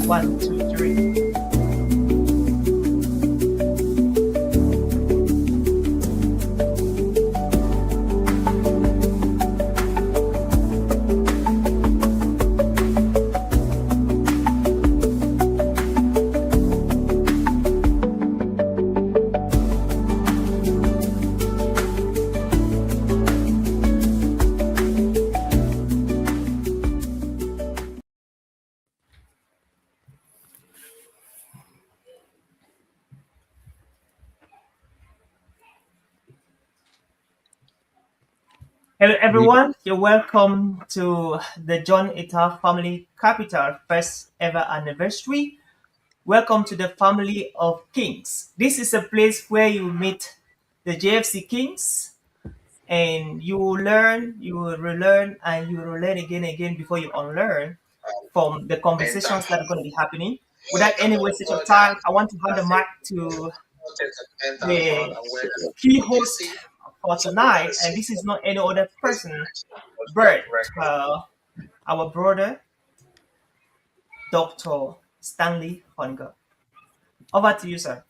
One, two, three. Hello, We, everyone. You're welcome to the John Ita Family Capital first ever anniversary. Welcome to the family of kings. This is a place where you meet the JFC kings and you will learn, you will relearn, and you will learn again and again before you unlearn from the conversations that are going to be happening. Without any wastage of time, I want to hand the mic to the key host for tonight, and this is not any other person but our brother, Dr. Stanley Hunger. Over to you, sir.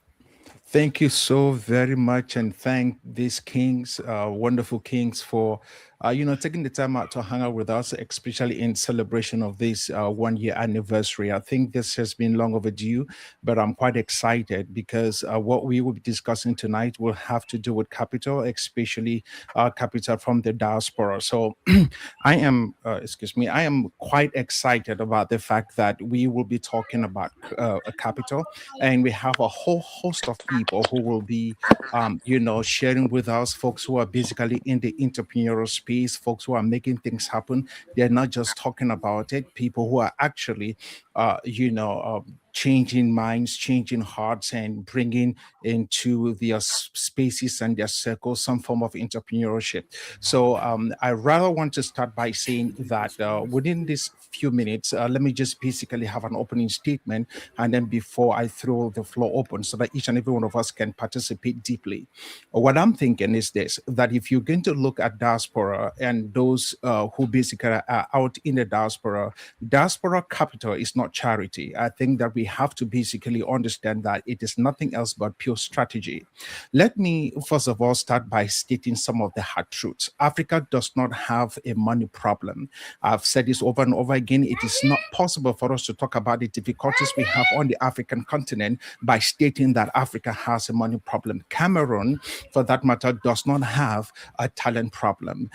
Thank you so very much, and thank these kings, wonderful kings, for taking the time out to hang out with us, especially in celebration of this 1 year anniversary. I think this has been long overdue, but I'm quite excited because what we will be discussing tonight will have to do with capital, especially capital from the diaspora. So I am quite excited about the fact that we will be talking about a capital, and we have a whole host of people who will be sharing with us, folks who are basically in the entrepreneurial space, folks who are making things happen. They're not just talking about it, people who are actually changing minds, changing hearts, and bringing into their spaces and their circles some form of entrepreneurship. So I rather want to start by saying that within these few minutes, let me just basically have an opening statement, and then before I throw the floor open so that each and every one of us can participate deeply. What I'm thinking is this: that if you're going to look at diaspora and those who basically are out in the diaspora capital is not charity. I think that we have to basically understand that it is nothing else but pure strategy. Let me first of all start by stating some of the hard truths. Africa does not have a money problem. I've said this over and over again. It is not possible for us to talk about the difficulties we have on the African continent by stating that Africa has a money problem. Cameroon, for that matter, does not have a talent problem.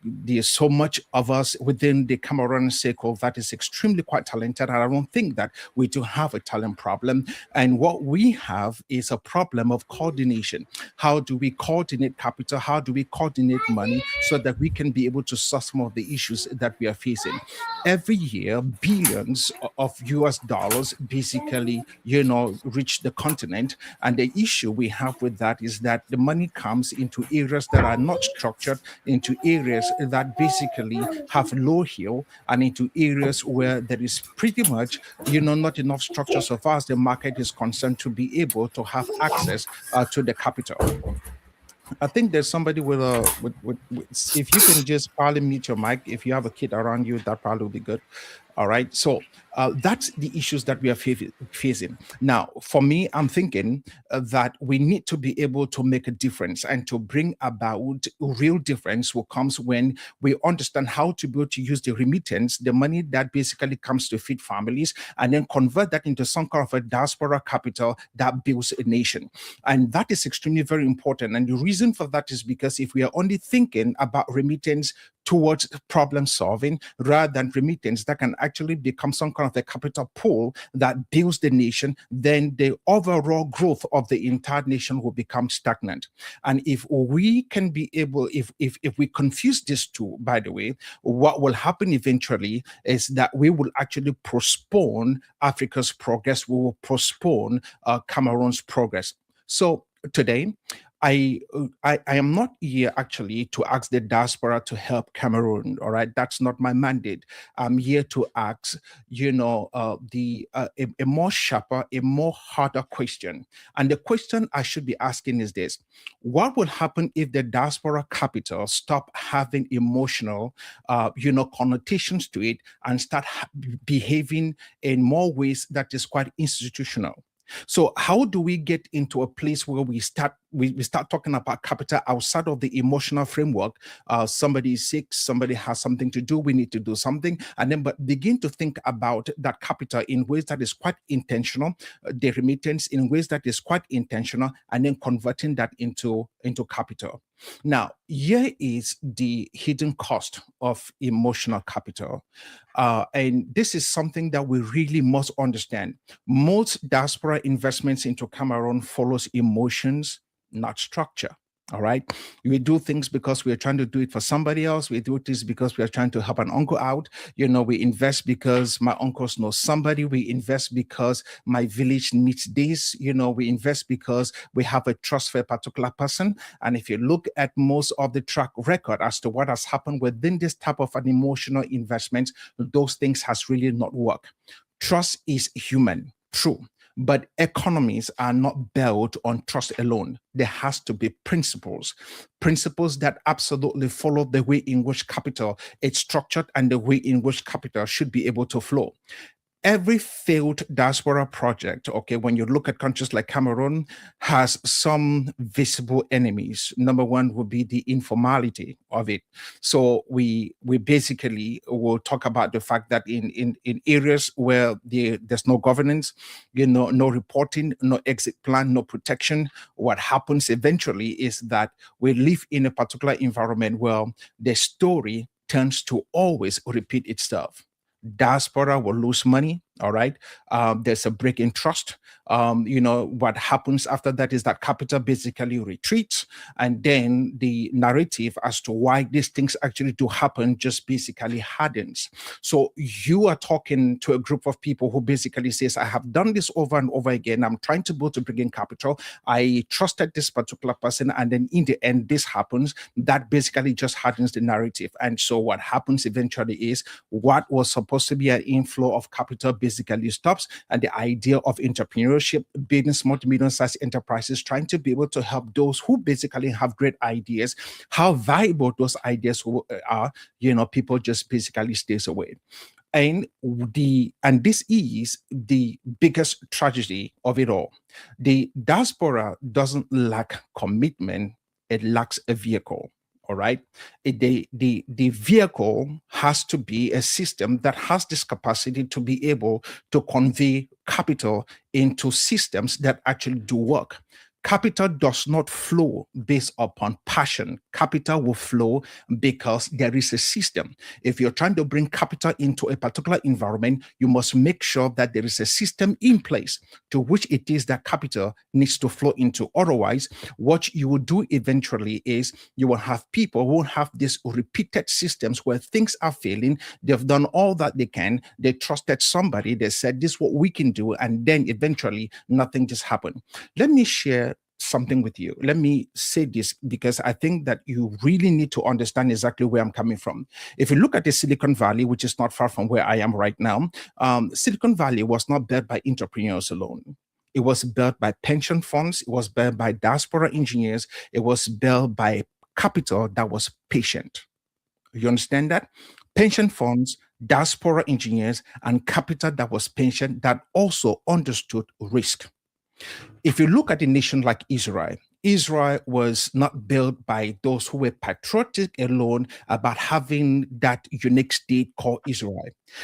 There's so much of us within the Cameroon circle that is extremely quite talented, and I don't think that we do have a talent problem. And what we have is a problem of coordination. How do we coordinate capital? How do we coordinate money so that we can be able to solve some of the issues that we are facing? Every year, billions of US dollars basically, reach the continent. And the issue we have with that is that the money comes into areas that are not structured, into areas that basically have low hill, and into areas where there is pretty much, not enough structure so far as the market is concerned to be able to have access to the capital. I think there's somebody with a if you can just probably mute your mic. If you have a kid around you, that probably would be good. All right. So that's the issues that we are facing. Now, for me, I'm thinking that we need to be able to make a difference, and to bring about real difference will comes when we understand how to be able to use the remittance, the money that basically comes to feed families, and then convert that into some kind of a diaspora capital that builds a nation. And that is extremely very important. And the reason for that is because if we are only thinking about remittance towards problem solving rather than remittance that can actually become some kind of a capital pool that builds the nation, then the overall growth of the entire nation will become stagnant. And if we can be able, if we confuse these two, by the way, what will happen eventually is that we will actually postpone Africa's progress. We will postpone Cameroon's progress. So today, I am not here actually to ask the diaspora to help Cameroon. All right, that's not my mandate. I'm here to ask, a more sharper, a more harder question. And the question I should be asking is this: what will happen if the diaspora capital stop having emotional, connotations to it and start behaving in more ways that is quite institutional? So how do we get into a place where we start talking about capital outside of the emotional framework? Somebody is sick, somebody has something to do, we need to do something, and then but begin to think about that capital in ways that is quite intentional, the remittance in ways that is quite intentional, and then converting that into capital. Now, here is the hidden cost of emotional capital. And this is something that we really must understand. Most diaspora investments into Cameroon follows emotions, not structure. All right. We do things because we are trying to do it for somebody else. We do this because we are trying to help an uncle out. We invest because my uncles know somebody. We invest because my village needs this. We invest because we have a trust for a particular person. And if you look at most of the track record as to what has happened within this type of an emotional investment, those things has really not worked. Trust is human, true. But economies are not built on trust alone. There has to be principles that absolutely follow the way in which capital is structured and the way in which capital should be able to flow. Every failed diaspora project, okay, when you look at countries like Cameroon, has some visible enemies. Number one would be the informality of it. So we basically will talk about the fact that in areas where there's no governance, no reporting, no exit plan, no protection, what happens eventually is that we live in a particular environment where the story tends to always repeat itself. Diaspora will lose money. All right. There's a break in trust. What happens after that is that capital basically retreats, and then the narrative as to why these things actually do happen just basically hardens. So you are talking to a group of people who basically says, I have done this over and over again. I'm trying to bring in capital. I trusted this particular person, and then in the end, this happens. That basically just hardens the narrative. And so what happens eventually is what was supposed to be an inflow of capital basically stops, and the idea of entrepreneurship, building small to medium-sized enterprises, trying to be able to help those who basically have great ideas, how valuable those ideas are, people just basically stays away. And this is the biggest tragedy of it all. The diaspora doesn't lack commitment, it lacks a vehicle. All right. The vehicle has to be a system that has this capacity to be able to convey capital into systems that actually do work. Capital does not flow based upon passion. Capital will flow because there is a system. If you're trying to bring capital into a particular environment, you must make sure that there is a system in place to which it is that capital needs to flow into. Otherwise, what you will do eventually is you will have people who have these repeated systems where things are failing. They've done all that they can. They trusted somebody. They said, this is what we can do. And then eventually nothing just happened. Let me share something with you. Let me say this because I think that you really need to understand exactly where I'm coming from. If you look at the Silicon Valley, which is not far from where I am right now, Silicon Valley was not built by entrepreneurs alone. It was built by pension funds. It was built by diaspora engineers. It was built by capital that was patient. You understand that? Pension funds, diaspora engineers, and capital that was patient that also understood risk. If you look at a nation like Israel, Israel was not built by those who were patriotic alone about having that unique state called Israel.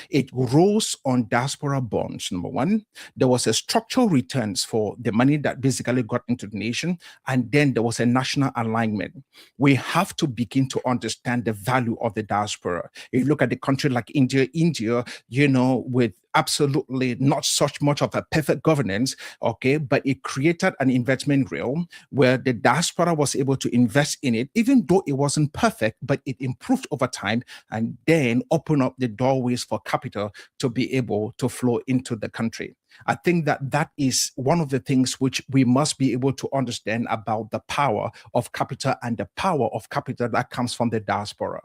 It rose on diaspora bonds, number one. There was a structural returns for the money that basically got into the nation, and then there was a national alignment. We have to begin to understand the value of the diaspora. If you look at the country like India, with absolutely not such much of a perfect governance, okay, but it created an investment realm where the diaspora was able to invest in it, even though it wasn't perfect, but it improved over time and then opened up the doorways for for capital to be able to flow into the country. I think that that is one of the things which we must be able to understand about the power of capital and the power of capital that comes from the diaspora.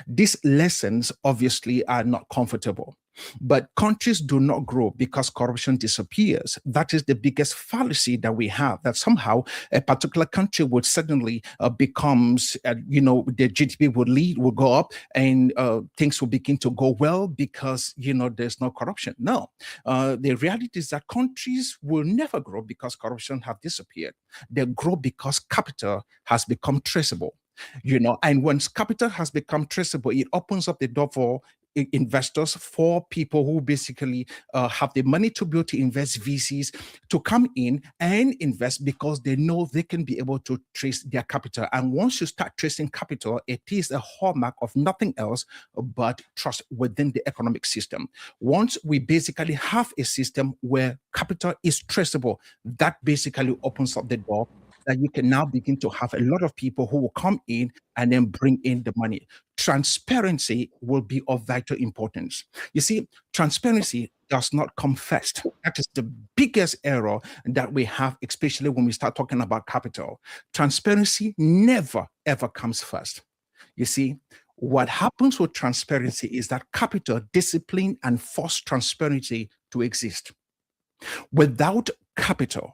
These lessons obviously are not comfortable, but countries do not grow because corruption disappears. That is the biggest fallacy that we have, that somehow a particular country would suddenly becomes, the GDP will go up and things will begin to go well because, there's no corruption. No, the reality is that countries will never grow because corruption have disappeared. They grow because capital has become traceable. And once capital has become traceable, it opens up the door for investors, for people who basically have the money to be able to invest, VCs to come in and invest because they know they can be able to trace their capital. And once you start tracing capital, it is a hallmark of nothing else but trust within the economic system. Once we basically have a system where capital is traceable, that basically opens up the door that you can now begin to have a lot of people who will come in and then bring in the money. Transparency will be of vital importance. You see, transparency does not come first. That is the biggest error that we have, especially when we start talking about capital. Transparency never, ever comes first. You see, what happens with transparency is that capital, discipline, and force transparency to exist. Without capital,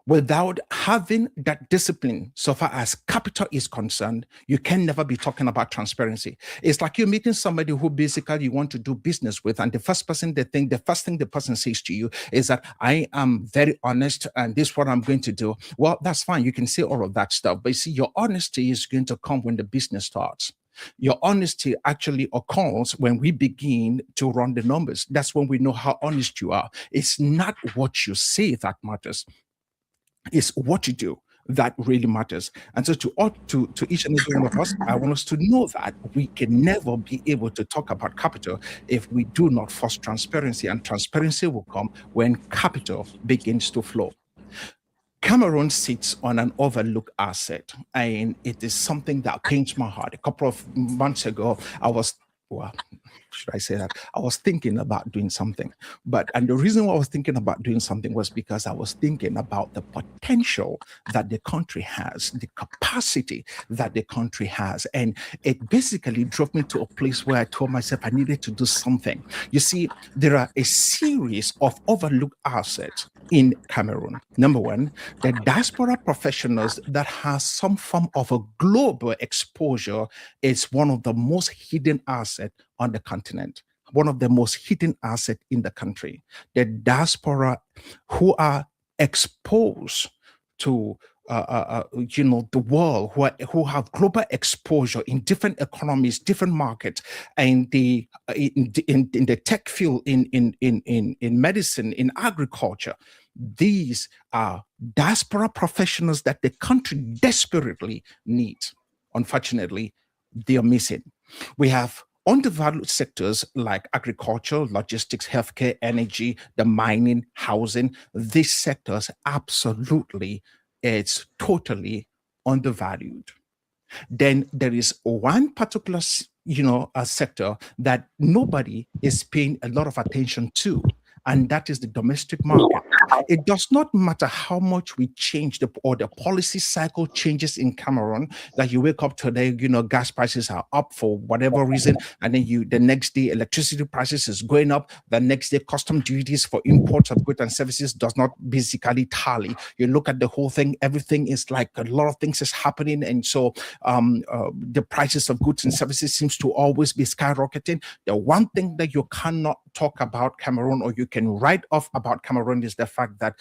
without having that discipline, so far as capital is concerned, you can never be talking about transparency. It's like you're meeting somebody who basically you want to do business with, and the first thing the person says to you is that I am very honest and this is what I'm going to do. Well, that's fine. You can say all of that stuff, but you see, your honesty is going to come when the business starts. Your honesty actually occurs when we begin to run the numbers. That's when we know how honest you are. It's not what you say that matters. Is what you do that really matters. And so to each and every one of us, I want us to know that we can never be able to talk about capital if we do not foster transparency, and transparency will come when capital begins to flow. Cameroon sits on an overlooked asset, and it is something that pains my heart. A couple of months ago, should I say that? I was thinking about doing something. And the reason why I was thinking about doing something was because I was thinking about the potential that the country has, the capacity that the country has. And it basically drove me to a place where I told myself I needed to do something. You see, there are a series of overlooked assets in Cameroon. Number one, the diaspora professionals that has some form of a global exposure is one of the most hidden assets on the continent, one of the most hidden assets in the country. The diaspora who are exposed to the world, who have global exposure in different economies, different markets, and in the tech field, in medicine, in agriculture. These are diaspora professionals that the country desperately needs. Unfortunately, they are missing. We have undervalued sectors like agriculture, logistics, healthcare, energy, the mining, housing. These sectors absolutely, it's totally undervalued. Then there is one particular, a sector that nobody is paying a lot of attention to, and that is the domestic market. It does not matter how much we change the policy cycle changes in Cameroon, that you wake up today, gas prices are up for whatever reason, and then the next day electricity prices is going up, the next day custom duties for imports of goods and services does not basically tally. You look at the whole thing, everything is like a lot of things is happening, and so the prices of goods and services seems to always be skyrocketing. The one thing that you cannot talk about Cameroon, or you can write off about Cameroon, is the fact that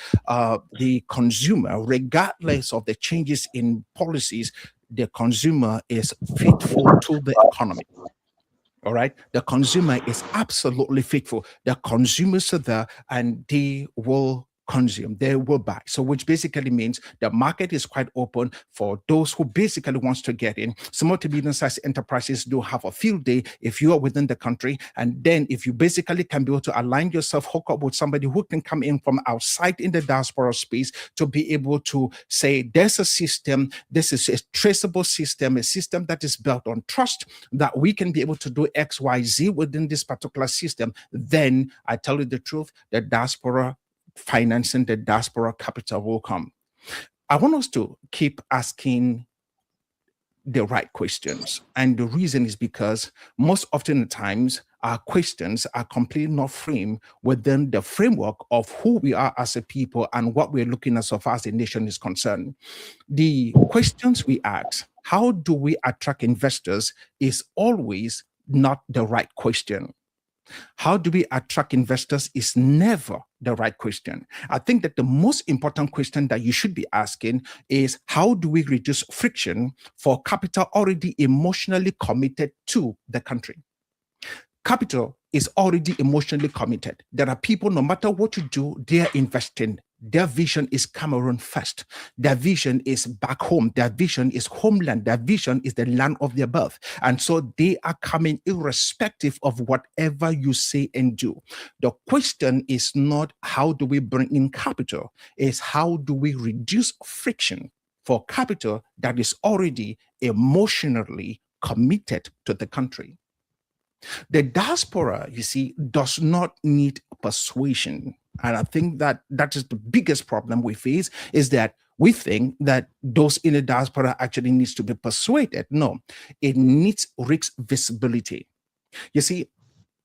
the consumer, regardless of the changes in policies, the consumer is faithful to the economy. All right. The consumer is absolutely faithful. The consumers are there and they will consume, they will buy. So which basically means the market is quite open for those who basically wants to get in. Small to medium-sized enterprises do have a field day if you are within the country. And then if you basically can be able to align yourself, hook up with somebody who can come in from outside in the diaspora space to be able to say, there's a system, this is a traceable system, a system that is built on trust, that we can be able to do X, Y, Z within this particular system, then I tell you the truth, the diaspora financing, the diaspora capital will come. I want us to keep asking the right questions. And the reason is because most often the times our questions are completely not framed within the framework of who we are as a people and what we're looking at so far as the nation is concerned. The questions we ask, how do we attract investors, is always not the right question. How do we attract investors is never the right question. I think that the most important question that you should be asking is, how do we reduce friction for capital already emotionally committed to the country? Capital is already emotionally committed. There are people, no matter what you do, they are investing. Their vision is Cameroon first. Their vision is back home. Their vision is homeland. Their vision is the land of their birth. And so they are coming irrespective of whatever you say and do. The question is not how do we bring in capital, it's how do we reduce friction for capital that is already emotionally committed to the country. The diaspora, you see, does not need persuasion. And I think that that is the biggest problem we face, is that we think that those in the diaspora actually needs to be persuaded. No, it needs risk visibility. You see,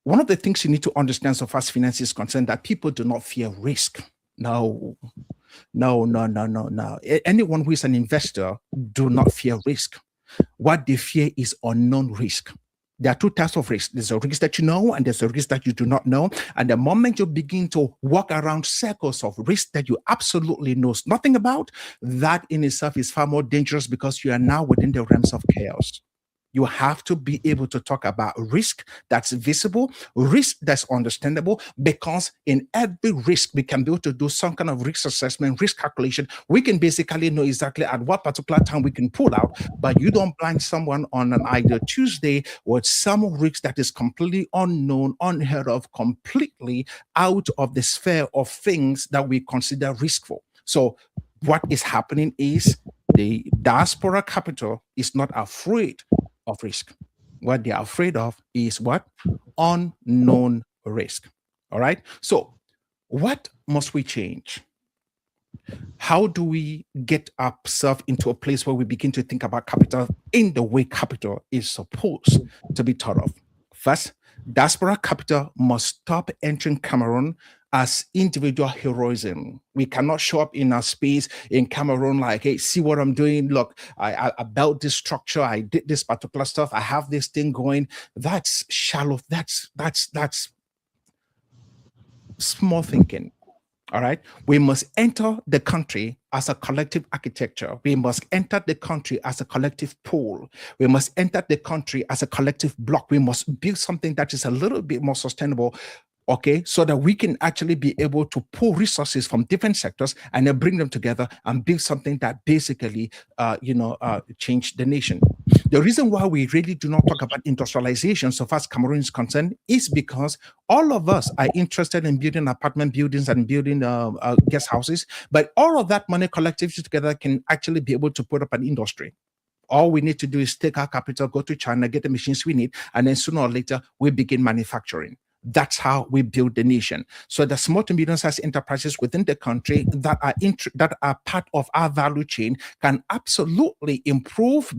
one of the things you need to understand so far as finance is concerned, that people do not fear risk. No. Anyone who is an investor do not fear risk. What they fear is unknown risk. There are two types of risk. There's a risk that you know, and there's a risk that you do not know. And the moment you begin to walk around circles of risk that you absolutely know nothing about, that in itself is far more dangerous, because you are now within the realms of chaos. You have to be able to talk about risk that's visible, risk that's understandable, because in every risk, we can be able to do some kind of risk assessment, risk calculation. We can basically know exactly at what particular time we can pull out, but you don't blind someone on an either Tuesday with some risk that is completely unknown, unheard of, completely out of the sphere of things that we consider riskful. So what is happening is the diaspora capital is not afraid of risk. What they are afraid of is what? Unknown risk. All right. So what must we change? How do we get ourselves into a place where we begin to think about capital in the way capital is supposed to be thought of? First, diaspora capital must stop entering Cameroon as individual heroism. We cannot show up in our space in Cameroon like, hey, see what I'm doing? Look, I built this structure. I did this particular stuff. I have this thing going. That's shallow. That's small thinking. All right. We must enter the country as a collective architecture. We must enter the country as a collective pool. We must enter the country as a collective block. We must build something that is a little bit more sustainable, okay, so that we can actually be able to pull resources from different sectors and then bring them together and build something that basically, change the nation. The reason why we really do not talk about industrialization so far as Cameroon is concerned is because all of us are interested in building apartment buildings and building guest houses, but all of that money collectively together can actually be able to put up an industry. All we need to do is take our capital, go to China, get the machines we need, and then sooner or later we begin manufacturing. That's how we build the nation. So the small to medium-sized enterprises within the country that are part of our value chain can absolutely improve,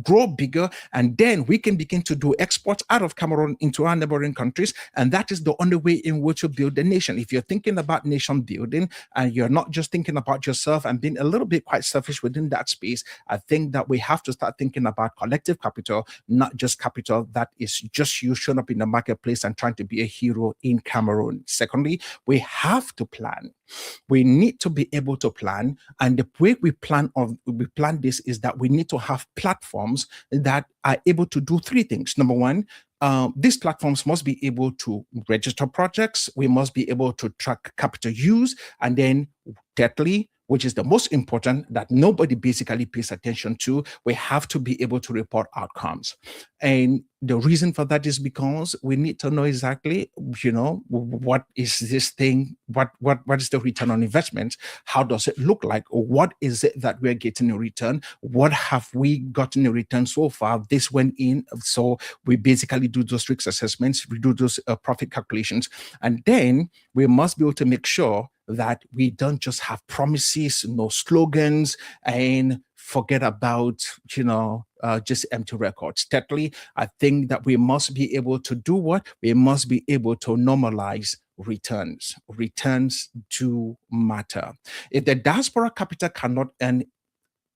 grow bigger, and then we can begin to do exports out of Cameroon into our neighboring countries. And that is the only way in which you build the nation. If you're thinking about nation building and you're not just thinking about yourself and being a little bit quite selfish within that space, I think that we have to start thinking about collective capital, not just capital that is just you showing up in the marketplace and trying to be a hero in Cameroon. Secondly, we have to plan. We need to be able to plan, and the way we plan this is that we need to have platforms that are able to do three things. Number one, these platforms must be able to register projects. We must be able to track capital use. And then, thirdly, which is the most important, that nobody basically pays attention to, we have to be able to report outcomes. And the reason for that is because we need to know exactly, what is this thing, what is the return on investment? How does it look like? What is it that we're getting in return? What have we gotten in return so far? This went in. So we basically do those risk assessments, we do those profit calculations, and then we must be able to make sure that we don't just have promises, no slogans, and forget about, just empty records. Thirdly, I think that we must be able to do what? We must be able to normalize returns. Returns do matter. If the diaspora capital cannot earn,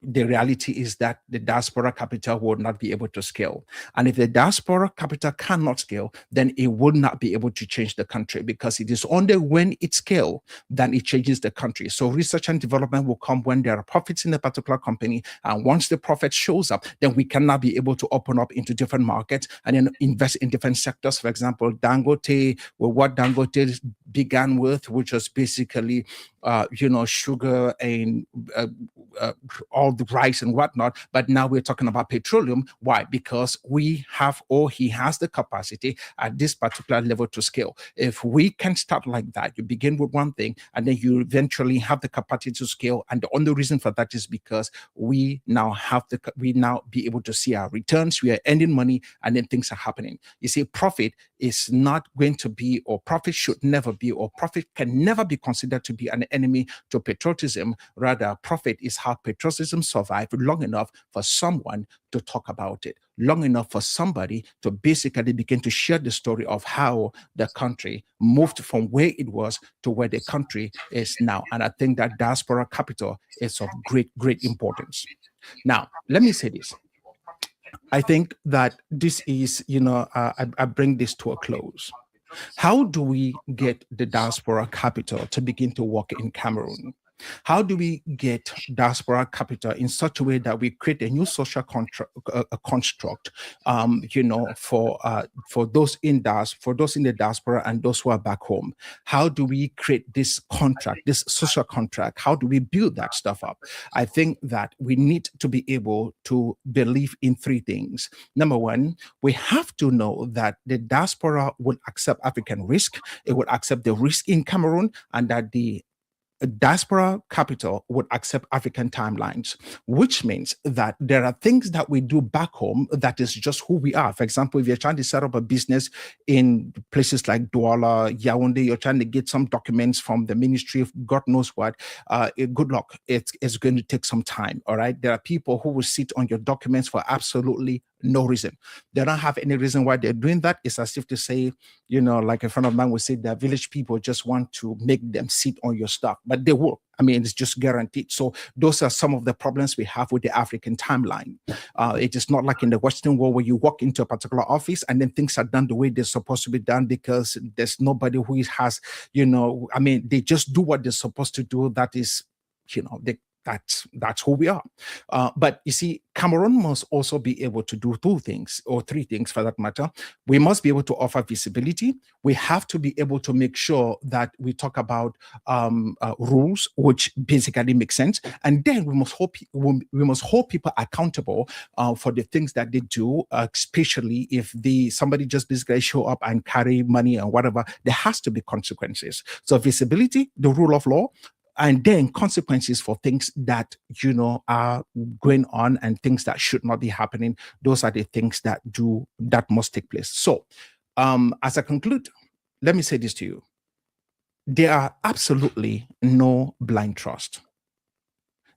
the reality is that the diaspora capital will not be able to scale. And if the diaspora capital cannot scale, then it will not be able to change the country, because it is only when it scales that it changes the country. So research and development will come when there are profits in a particular company. And once the profit shows up, then we cannot be able to open up into different markets and then invest in different sectors. For example, Dangote, what Dangote began with, which was basically sugar and all the rice and whatnot. But now we're talking about petroleum. Why? Because we have, or he has the capacity at this particular level to scale. If we can start like that, you begin with one thing and then you eventually have the capacity to scale. And the only reason for that is because we now be able to see our returns, we are earning money, and then things are happening. You see, profit is not going to be, or profit should never be, or profit can never be considered to be an enemy to patriotism. Rather, profit is how patriotism survived long enough for someone to talk about it, long enough for somebody to basically begin to share the story of how the country moved from where it was to where the country is now. And I think that diaspora capital is of great, great importance. Now, let me say this. I think that this is, I bring this to a close. How do we get the diaspora capital to begin to work in Cameroon? How do we get diaspora capital in such a way that we create a new social construct, for those in the diaspora and those who are back home? How do we create this contract, this social contract? How do we build that stuff up? I think that we need to be able to believe in three things. Number one, we have to know that the diaspora will accept African risk. It will accept the risk in Cameroon, and that the diaspora capital would accept African timelines, which means that there are things that we do back home that is just who we are. For example, if you're trying to set up a business in places like Douala, Yaoundé, you're trying to get some documents from the ministry of God knows what, good luck. It's going to take some time, all right? There are people who will sit on your documents for absolutely no reason. They don't have any reason why they're doing that. It's as if to say, like a friend of mine would say, that village people just want to make them sit on your stuff, but they will. I mean, it's just guaranteed. So those are some of the problems we have with the African timeline. It is not like in the Western world where you walk into a particular office and then things are done the way they're supposed to be done, because there's nobody who has, they just do what they're supposed to do. That is, that's who we are. But you see, Cameroon must also be able to do two things, or three things for that matter. We must be able to offer visibility. We have to be able to make sure that we talk about rules, which basically make sense. And then we must hold people accountable for the things that they do, especially if somebody just basically show up and carry money and whatever. There has to be consequences. So visibility, the rule of law, and then consequences for things that are going on and things that should not be happening. Those are the things that must take place. So as I conclude, let me say this to you. There are absolutely no blind trust.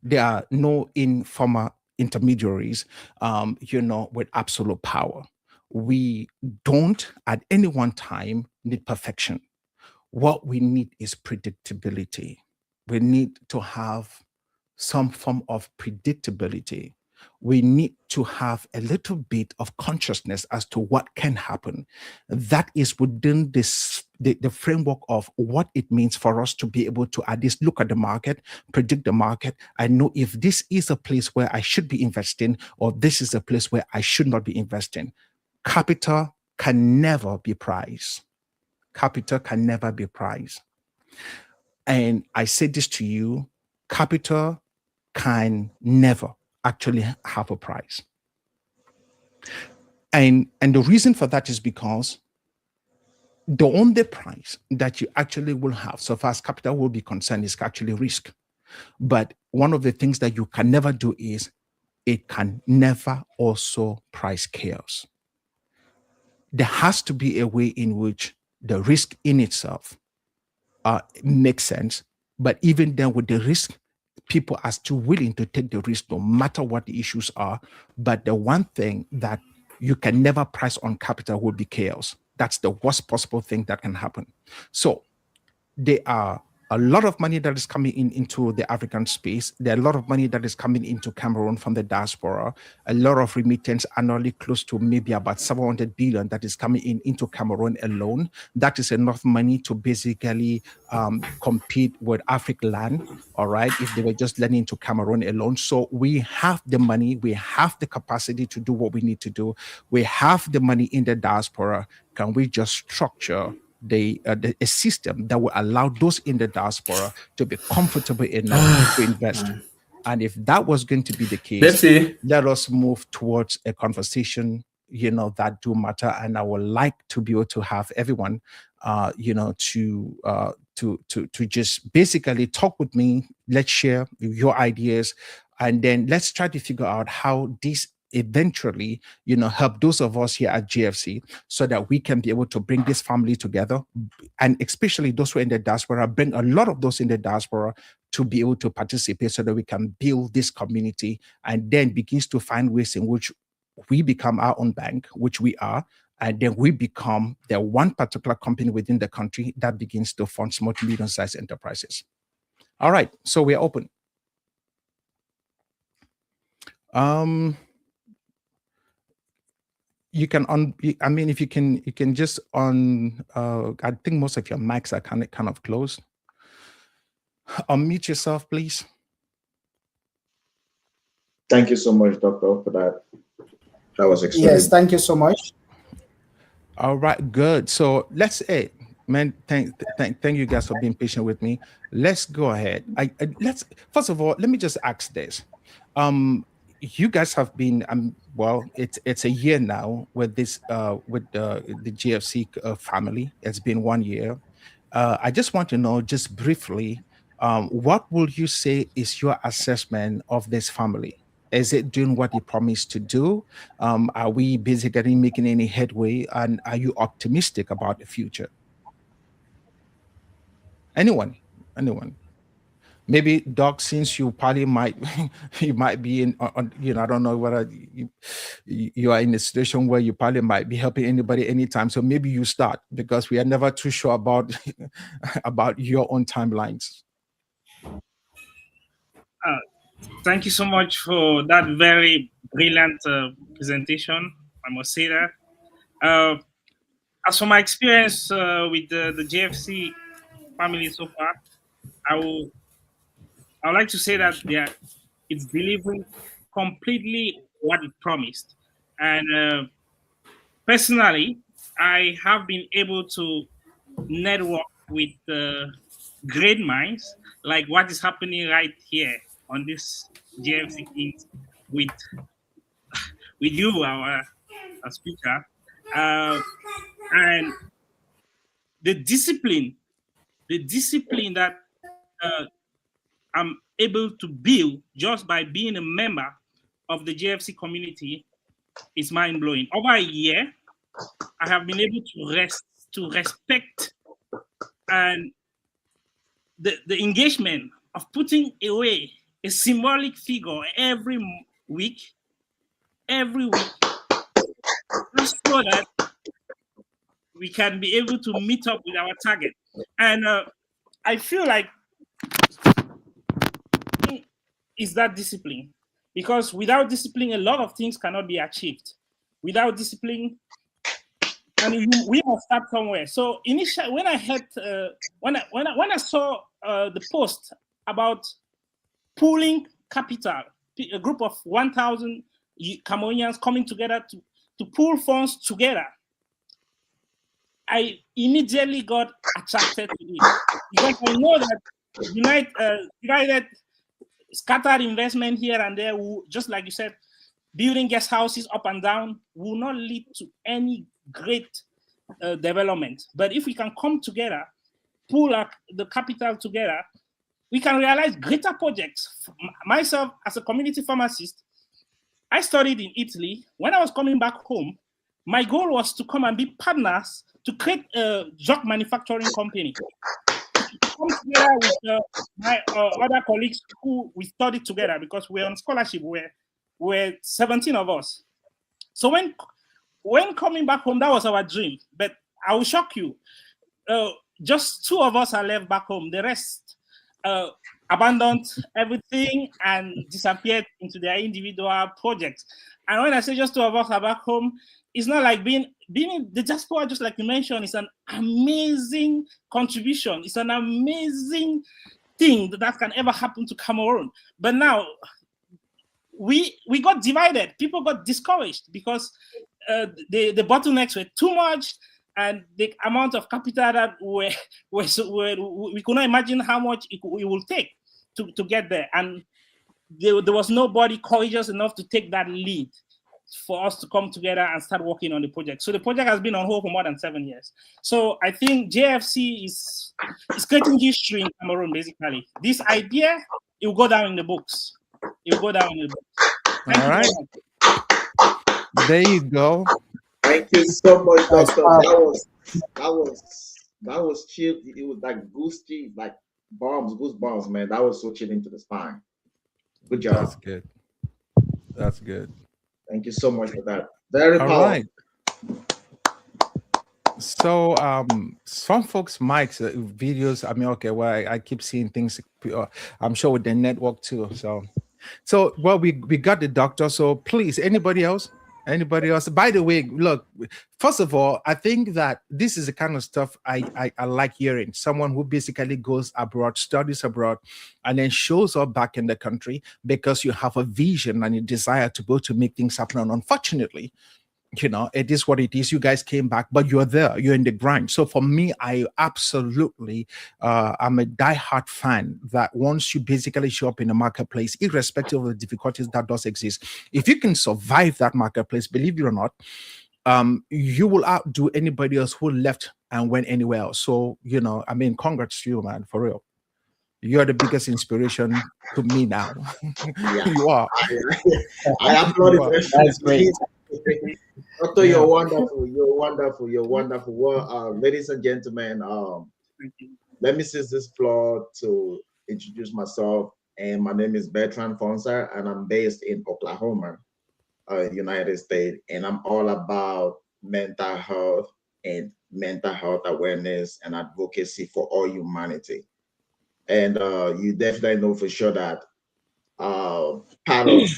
There are no informal intermediaries with absolute power. We don't at any one time need perfection. What we need is predictability. We need to have some form of predictability. We need to have a little bit of consciousness as to what can happen. That is within the framework of what it means for us to be able to at least look at the market, predict the market. I know if this is a place where I should be investing, or this is a place where I should not be investing. Capital can never be priced. Capital can never be priced. And I say this to you, capital can never actually have a price. And the reason for that is because the only price that you actually will have, so far as capital will be concerned, is actually risk. But one of the things that you can never do is it can never also price chaos. There has to be a way in which the risk in itself makes sense. But even then, with the risk, people are still willing to take the risk no matter what the issues are. But the one thing that you can never price on capital will be chaos. That's the worst possible thing that can happen. So there are a lot of money that is coming into the African space. There are a lot of money that is coming into Cameroon from the diaspora. A lot of remittance annually, close to maybe about 700 billion that is coming into Cameroon alone. That is enough money to basically compete with African, all right, if they were just lending to Cameroon alone. So we have the money, we have the capacity to do what we need to do. We have the money in the diaspora. Can we just structure a system that will allow those in the diaspora to be comfortable enough to invest? And if that was going to be the case, let us move towards a conversation, that do matter. And I would like to be able to have everyone, to just basically talk with me. Let's share your ideas, and then let's try to figure out how this eventually, help those of us here at GFC so that we can be able to bring this family together, and especially those who are in the diaspora, bring a lot of those in the diaspora to be able to participate so that we can build this community, and then begins to find ways in which we become our own bank, which we are, and then we become the one particular company within the country that begins to fund small to medium-sized enterprises. All right, so we're open. You can if you can just I think most of your mics are kind of closed. Unmute yourself, please. Thank you so much, Doctor, for that. That was exciting. Yes, thank you so much. All right, good. So let's man, thank you guys for being patient with me. Let's go ahead. Let's first of all, let me just ask this. You guys have been well, it's a year now with this with the GFC family. It's been 1 year. I just want to know, just briefly, what would you say is your assessment of this family? Is it doing what it promised to do? Are we basically making any headway? And are you optimistic about the future? Anyone? Maybe Doc, since you probably might be in, I don't know whether you are in a situation where you probably might be helping anybody anytime. So maybe you start, because we are never too sure about about your own timelines. Thank you so much for that very brilliant presentation. I must say that. As for my experience with the GFC family so far, I would like to say that it's delivering completely what it promised. And personally, I have been able to network with great minds, like what is happening right here on this GFC Kings with you, our speaker, and the discipline that I'm able to build just by being a member of the GFC community is mind-blowing. Over a year, I have been able to respect and the engagement of putting away a symbolic figure every week, just so that we can be able to meet up with our target. And I feel like it's that discipline, because without discipline, a lot of things cannot be achieved. Without discipline, we must start somewhere. So initially, when I had when I saw the post about pooling capital, a group of 1,000 Cameroonians coming together to pool funds together, I immediately got attracted to it because I know that United scattered investment here and there, just like you said, building guest houses up and down will not lead to any great development. But if we can come together, pull the capital together, we can realize greater projects. Myself, as a community pharmacist, I studied in Italy. When I was coming back home, my goal was to come and be partners to create a drug manufacturing company. Come together with my other colleagues who we studied together because we're on scholarship. We're 17 of us. So when coming back home, that was our dream. But I will shock you. Just 2 of us are left back home. The rest abandoned everything and disappeared into their individual projects. And when I say just 2 of us are back home, it's not like being in the diaspora, just like you mentioned, it's an amazing contribution. It's an amazing thing that can ever happen to Cameroon. But now we got divided. People got discouraged because the bottlenecks were too much, and the amount of capital that we could not imagine how much it will take to get there. And there was nobody courageous enough to take that lead for us to come together and start working on the project. So the project has been on hold for more than 7 years. So I think JFC is creating history in Cameroon, basically. This idea, it will go down in the books. It will go down in the books. All right. There you go. Thank you so much, Doctor. That was chill. It was like goosey, like goosebumps, man. That was so chilling to the spine. Good job. That's good. That's good. Thank you so much for that. Very All powerful. right. So some folks might videos, I mean, okay, well, I keep seeing things, I'm sure with the network too. So well, we got the doctor. So please, anybody else? By the way, look, first of all, I think that this is the kind of stuff I like hearing. Someone who basically goes abroad, studies abroad, and then shows up back in the country because you have a vision and a desire to go to make things happen. And unfortunately, you know, it is what it is. You guys came back, but you're there, you're in the grind. So for me, I absolutely, I'm a diehard fan that once you basically show up in the marketplace, irrespective of the difficulties that does exist, if you can survive that marketplace, believe it or not, you will outdo anybody else who left and went anywhere else. So, you know, I mean, congrats to you, man, for real. You're the biggest inspiration to me now. You are. I applaud it. That's great. Doctor, you're wonderful. You're wonderful. You're wonderful. Well, ladies and gentlemen, let me seize this floor to introduce myself. And my name is Bertrand Fonsa, and I'm based in Oklahoma, United States. And I'm all about mental health and mental health awareness and advocacy for all humanity. And you definitely know for sure that part of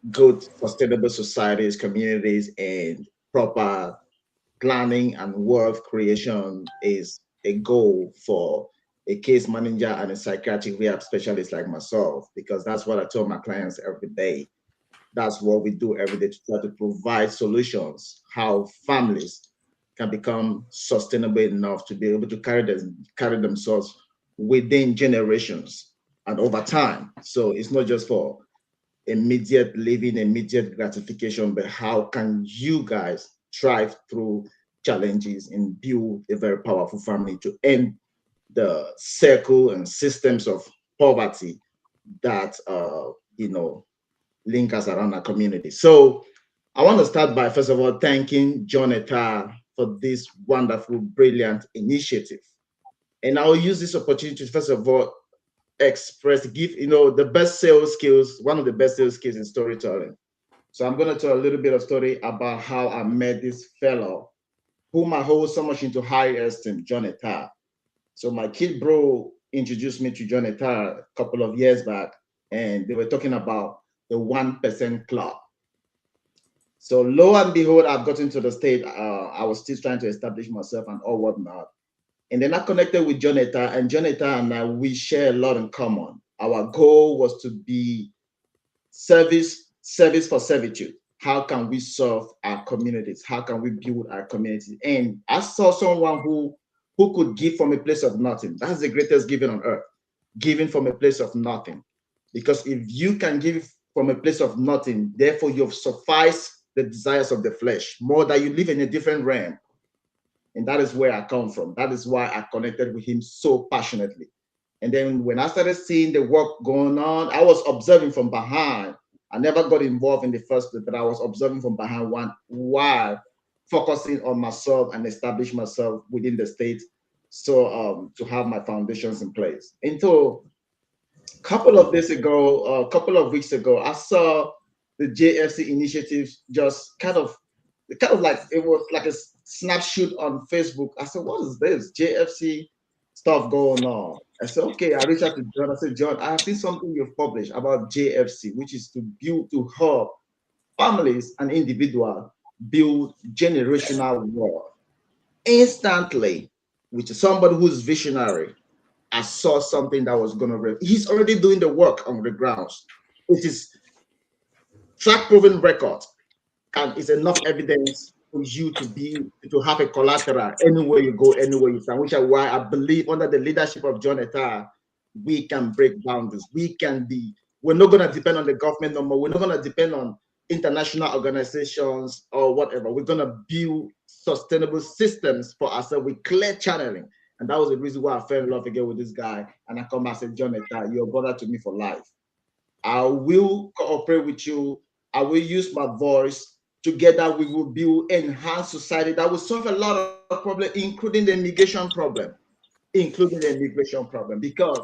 good sustainable societies, communities, and proper planning and wealth creation is a goal for a case manager and a psychiatric rehab specialist like myself, because that's what I tell my clients every day. That's what we do every day, to try to provide solutions, how families can become sustainable enough to be able to carry themselves within generations and over time. So it's not just for immediate living, immediate gratification, but how can you guys thrive through challenges and build a very powerful family to end the circle and systems of poverty that you know, link us around our community. So I want to start by, first of all, thanking John Etah for this wonderful, brilliant initiative. And I'll use this opportunity to, first of all, give, you know, the best sales skills, one of the best sales skills is storytelling. So I'm going to tell a little bit of story about how I met this fellow whom I hold so much into high esteem, John Etah. So my kid bro introduced me to John Etah a couple of years back, and they were talking about the 1% Club. So lo and behold, I've gotten to the state, I was still trying to establish myself and all whatnot. And then I connected with John Etah, and John Etah and I, we share a lot in common. Our goal was to be service for servitude, how can we serve our communities? How can we build our community? And I saw someone who could give from a place of nothing. That's the greatest giving on earth, giving from a place of nothing. Because if you can give from a place of nothing, therefore you've sufficed the desires of the flesh, more that you live in a different realm. And that is where I come from. That is why I connected with him so passionately. And then when I started seeing the work going on, I was observing from behind. I never got involved in the first place, but I was observing from behind while focusing on myself and establish myself within the state. So to have my foundations in place. And so a couple of weeks ago, I saw the JFC initiative just kind of like, it was like a snapshot on Facebook. I said, what is this JFC stuff going on? I said, okay. I reached out to John. I said, John, I have seen something you've published about JFC, which is to help families and individuals build generational wealth. Instantly, which is somebody who's visionary, I saw something that was going to, he's already doing the work on the grounds. It is track proven record, and it's enough evidence for you to have a collateral anywhere you go, anywhere you stand, which is why I believe under the leadership of John Etah, we can break boundaries. We're not going to depend on the government no more. We're not going to depend on international organizations or whatever. We're going to build sustainable systems for ourselves with clear channeling. And that was the reason why I fell in love again with this guy. And I come back and said, John Etah, you're a brother to me for life. I will cooperate with you. I will use my voice. Together, we will build enhanced society that will solve a lot of problems, including the immigration problem. Because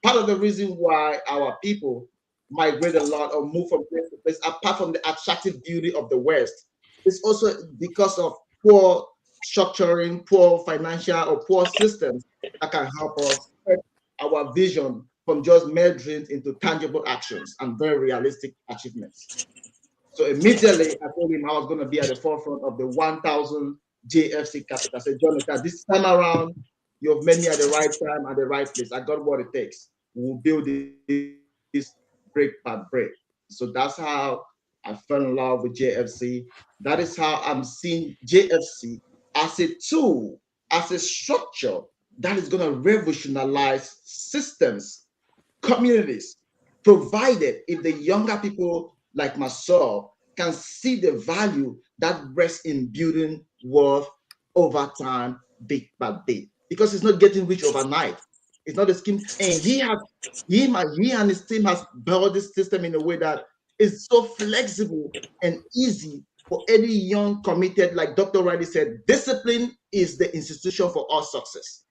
part of the reason why our people migrate a lot or move from place to place, apart from the attractive beauty of the West, is also because of poor structuring, poor financial or poor systems that can help us set our vision from just mere dreams into tangible actions and very realistic achievements. So immediately I told him I was going to be at the forefront of the 1,000 JFC capital. I said, John, this time around, you've met me at the right time, at the right place. I got what it takes. We'll build this break by break. So that's how I fell in love with JFC. That is how I'm seeing JFC as a tool, as a structure that is going to revolutionize systems, communities, provided if the younger people like myself can see the value that rests in building wealth over time, bit by bit. Because it's not getting rich overnight. It's not a scheme. And he and his team has built this system in a way that is so flexible and easy for any young committed, like Dr. Riley said, discipline is the institution for all success.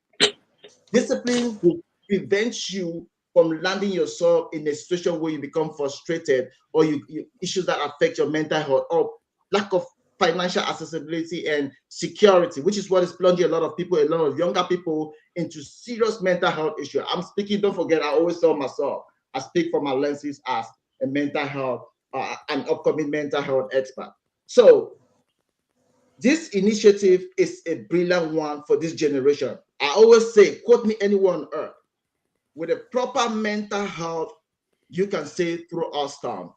Discipline will prevent you from landing yourself in a situation where you become frustrated or you issues that affect your mental health or lack of financial accessibility and security, which is what is plunging a lot of people, a lot of younger people into serious mental health issues. I'm speaking, don't forget, I always tell myself, I speak from my lenses as a mental health, an upcoming mental health expert. So this initiative is a brilliant one for this generation. I always say, quote me anywhere on earth, with a proper mental health, you can say through us town.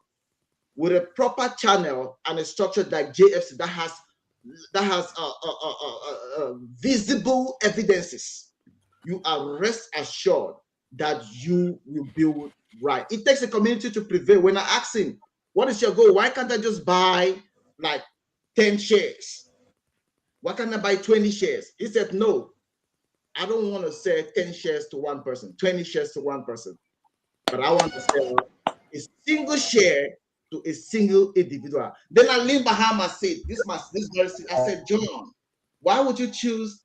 With a proper channel and a structure like JFC that has visible evidences, you are rest assured that you will build right. It takes a community to prevail. When I ask him, what is your goal? Why can't I just buy like 10 shares? Why can't I buy 20 shares? He said, no, I don't want to sell 10 shares to one person, 20 shares to one person, but I want to sell a single share to a single individual. Then I leaned behind my seat. I said, John, why would you choose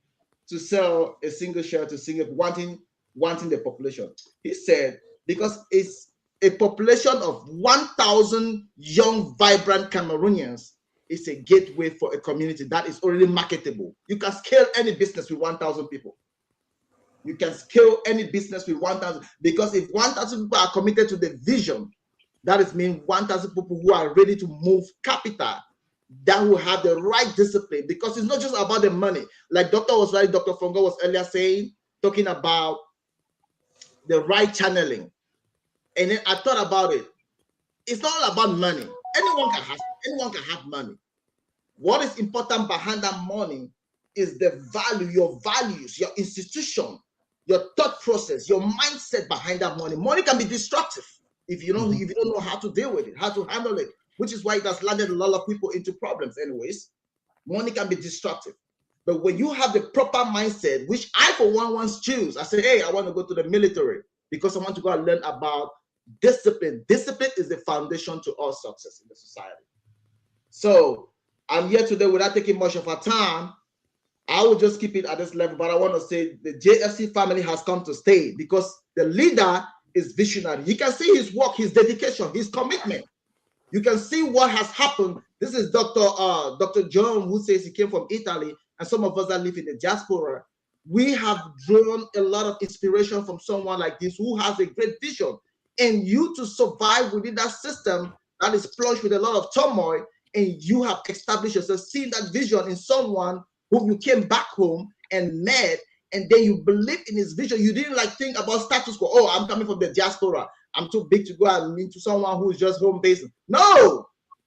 to sell a single share to single wanting the population? He said, because it's a population of 1,000 young, vibrant Cameroonians. It's a gateway for a community that is already marketable. You can scale any business with 1,000 people. You can scale any business with 1,000, because if 1,000 people are committed to the vision, that is mean 1,000 people who are ready to move capital, that will have the right discipline, because it's not just about the money. Like Dr. Fongo was earlier saying, talking about the right channeling. And then I thought about it. It's not all about money. Anyone can have anyone can have money. What is important behind that money is the value, your values, your institution, your thought process, your mindset behind that money. Money can be destructive if you don't know how to deal with it, how to handle it, which is why it has landed a lot of people into problems anyways. Money can be destructive. But when you have the proper mindset, which I for one once choose, I say, hey, I want to go to the military because I want to go and learn about discipline. Discipline is the foundation to all success in the society. So I'm here today without taking much of our time. I will just keep it at this level, but I want to say the JFC family has come to stay because the leader is visionary. You can see his work, his dedication, his commitment. You can see what has happened. This is Dr. John, who says he came from Italy, and some of us that live in the diaspora. We have drawn a lot of inspiration from someone like this who has a great vision. And you to survive within that system that is plunged with a lot of turmoil, and you have established yourself, seeing that vision in someone who you came back home and met, and then you believe in his vision. You didn't like think about status quo. Oh, I'm coming from the diaspora. I'm too big to go and meet to someone who is just home based. No,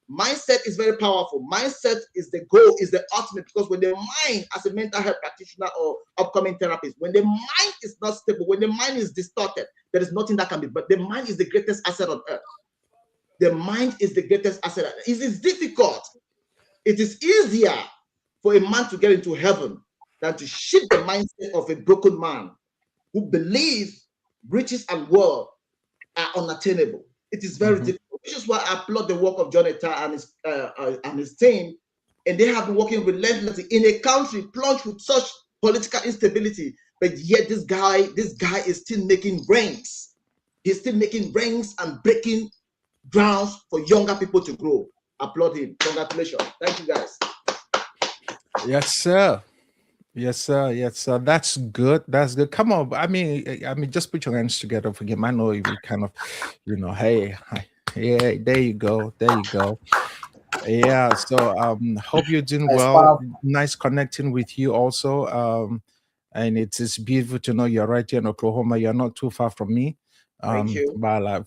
mindset is very powerful. Mindset is the goal, is the ultimate, because when the mind, as a mental health practitioner or upcoming therapist, when the mind is not stable, when the mind is distorted, there is nothing that can be. But the mind is the greatest asset on earth. The mind is the greatest asset. It is difficult. It is easier for a man to get into heaven than to shift the mindset of a broken man who believes riches and wealth are unattainable. It is very difficult, which is why I applaud the work of John Etta and his team. And they have been working relentlessly in a country plunged with such political instability. But yet this guy is still making ranks. He's still making ranks and breaking grounds for younger people to grow. Applaud him. Congratulations. Thank you, guys. Yes, sir. Yes, sir. Yes, sir. That's good. That's good. Come on. I mean, just put your hands together for him. I know you kind of, hey, yeah, there you go. There you go. Yeah. So, hope you're doing well. Nice connecting with you also. And it's beautiful to know you're right here in Oklahoma. You're not too far from me. Thank you. By like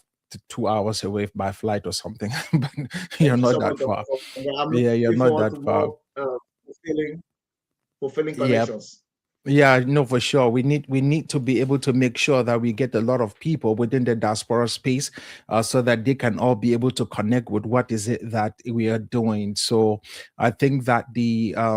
2 hours away by flight or something. But you're not that far. Yeah, you're not that far. Fulfilling connections. Yeah, no, for sure. We need to be able to make sure that we get a lot of people within the diaspora space, so that they can all be able to connect with what is it that we are doing. So I think that a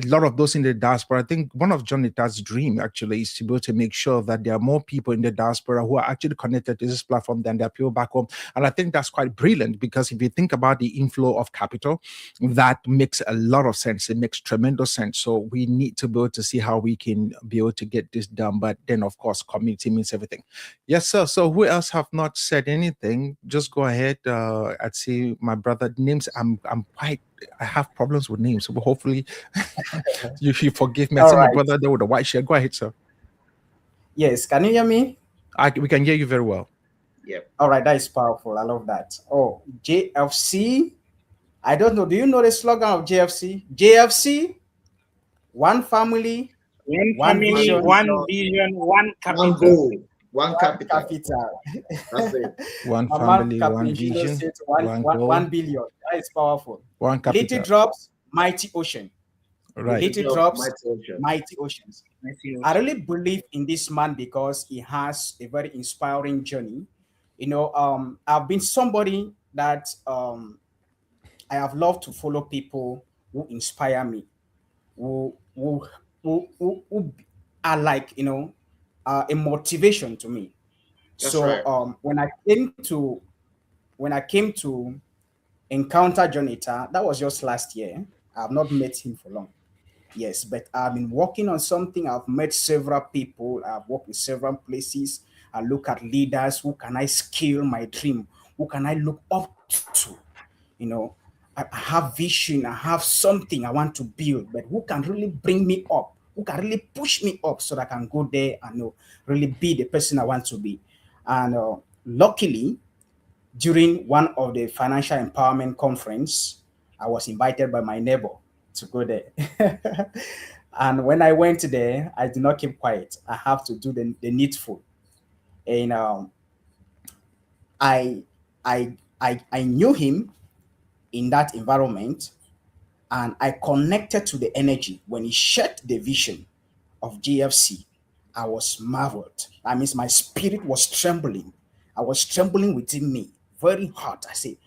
lot of those in the diaspora, I think one of John Itta's dream actually is to be able to make sure that there are more people in the diaspora who are actually connected to this platform than there are people back home. And I think that's quite brilliant, because if you think about the inflow of capital, that makes a lot of sense. It makes tremendous sense. So we need to be able to see how we can be able to get this done. But then, of course, community means everything. Yes, sir. So who else have not said anything? Just go ahead. I'd say my brother names. I have problems with names, so hopefully you forgive me. I see my brother there with the white shirt. Go ahead, sir. Yes, can you hear me? We can hear you very well. Yep. All right, that is powerful. I love that. Oh, JFC. I don't know. Do you know the slogan of JFC? JFC, one family, one vision, one capital. One goal, one capital. That's it. One family, one vision, one goal. 1 billion. That is powerful. One capital. Little drops, mighty ocean. Right. Little drops, mighty oceans. I really believe in this man because he has a very inspiring journey. I've been somebody that I have loved to follow people who inspire me, who are like, a motivation to me. That's so right. When I came to encounter John Itta, that was just last year. I have not met him for long. Yes, but I've been working on something. I've met several people. I've worked in several places. I look at leaders. Who can I scale my dream? Who can I look up to? I have vision. I have something I want to build, but who can really bring me up? Who can really push me up so that I can go there and really be the person I want to be? And luckily, during one of the financial empowerment conference, I was invited by my neighbor to go there. And when I went there, I did not keep quiet. I have to do the needful. And I knew him in that environment, and I connected to the energy. When he shared the vision of GFC, I was marveled. That means my spirit was trembling. I was trembling within me, very hard. I said,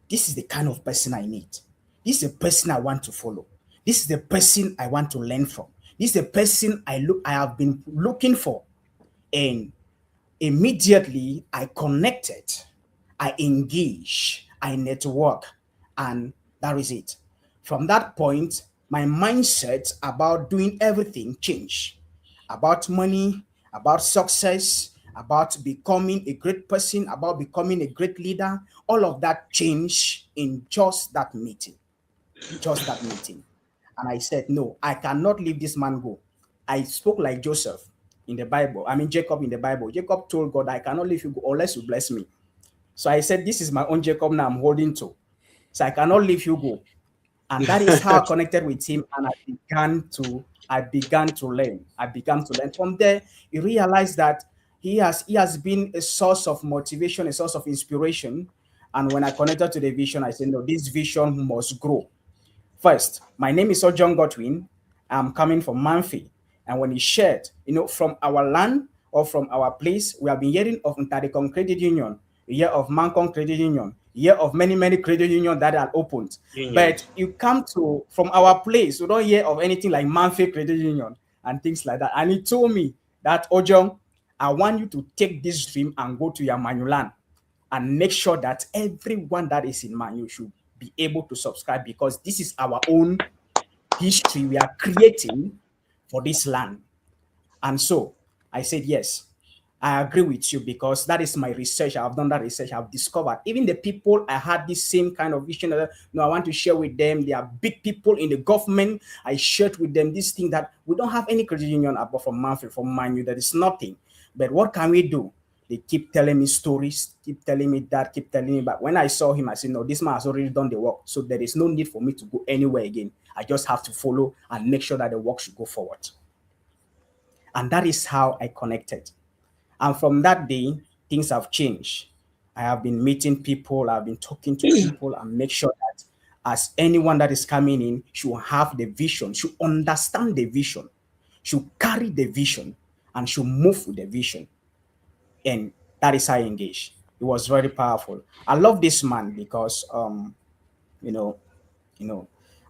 this is the kind of person I need. This is the person I want to follow. This is the person I want to learn from. This is the person I have been looking for. And immediately I connected, I engage, I network, and that is it. From that point, my mindset about doing everything changed. About money, about success, about becoming a great person, about becoming a great leader, all of that changed in just that meeting. Just that meeting. And I said, no, I cannot leave this man go. I spoke like Joseph in the Bible. I mean, Jacob in the Bible. Jacob told God, I cannot leave you go unless you bless me. So I said, this is my own Jacob now I'm holding to. So I cannot leave you go. And that is how I connected with him. And I began to learn. From there, he realized that he has been a source of motivation, a source of inspiration. And when I connected to the vision, I said, no, this vision must grow. First, my name is John Godwin. I'm coming from Manfi. And when he shared, from our land or from our place, we have been hearing of Ntadekong Credit Union, a year of Mancong Credit Union, a year of many, many credit unions that are opened. But you come from our place, you don't hear of anything like Manfi Credit Union and things like that. And he told me that, Ojong, I want you to take this dream and go to your Manuland and make sure that everyone that is in Manu should be able to subscribe, because this is our own history we are creating for this land. And so I said, yes, I agree with you, because that is my research. I've done that research. I've discovered even the people I had this same kind of vision. I want to share with them. They are big people in the government. I shared with them this thing that we don't have any credit union apart from Manfred, from Manu. There is nothing. But what can we do? They keep telling me stories, keep telling me that, keep telling me. But when I saw him, I said, no, this man has already done the work. So there is no need for me to go anywhere again. I just have to follow and make sure that the work should go forward. And that is how I connected. And from that day, things have changed. I have been meeting people, I've been talking to people, and make sure that as anyone that is coming in should have the vision, should understand the vision, should carry the vision, and should move with the vision. And that is how I engage. It was very powerful. I love this man because,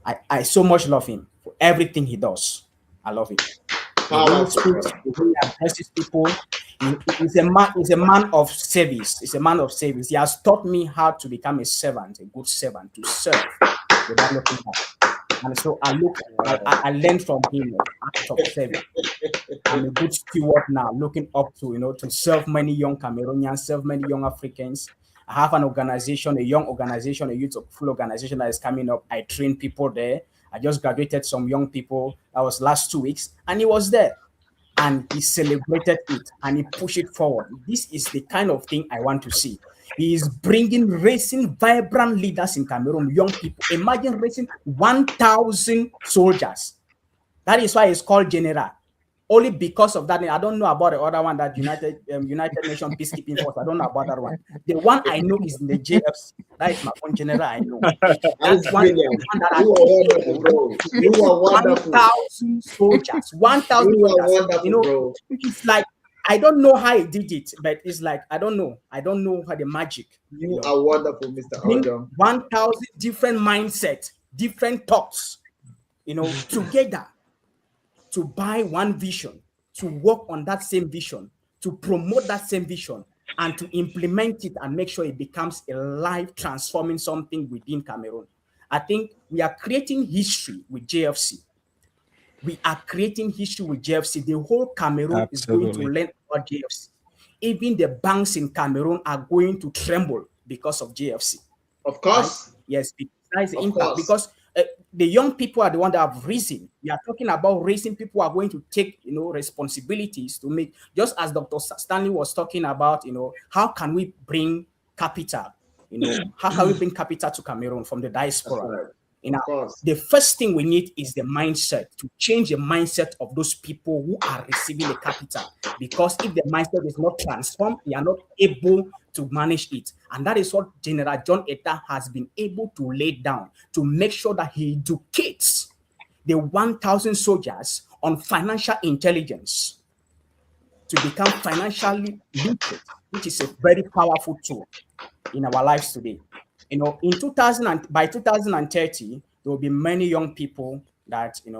I so much love him for everything he does. I love him. The way he addresses people. He's a man of service. He's a man of service. He has taught me how to become a servant, a good servant, to serve without looking back. And so I learned from him act of service. I'm a good steward now, looking up to, to serve many young Cameroonians, serve many young Africans. I have an organization, a young organization, a youthful organization that is coming up. I train people there. I just graduated some young people. That was last 2 weeks, and he was there. And he celebrated it and he pushed it forward. This is the kind of thing I want to see. He is raising vibrant leaders in Cameroon, young people. Imagine raising 1,000 soldiers. That is why it's called General. Only because of that. I don't know about the other one, that United Nations Peacekeeping Force. I don't know about that one. The one I know is in the JFC. That is my own General I know. That's one that You are wonderful. 1,000 soldiers. 1,000 soldiers. It's like, I don't know how he did it, but it's like, I don't know how the magic. You are wonderful, Mr. Ojong. 1,000 different mindsets, different thoughts, together to buy one vision, to work on that same vision, to promote that same vision, and to implement it and make sure it becomes a life transforming something within Cameroon. I think we are creating history with JFC. We are creating history with JFC. The whole Cameroon is going to learn about JFC. Even the banks in Cameroon are going to tremble because of JFC. Of course. Right? Yes, that is the impact. Because the young people are the ones that have risen. We are talking about raising people who are going to take, responsibilities to make, just as Dr. Stanley was talking about, how can we bring capital? How can we bring capital to Cameroon from the diaspora? Of course. The first thing we need is the mindset, to change the mindset of those people who are receiving the capital. Because if the mindset is not transformed, they are not able to manage it. And that is what General John Etta has been able to lay down, to make sure that he educates the 1,000 soldiers on financial intelligence to become financially literate, which is a very powerful tool in our lives today. In by 2030, there will be many young people that, it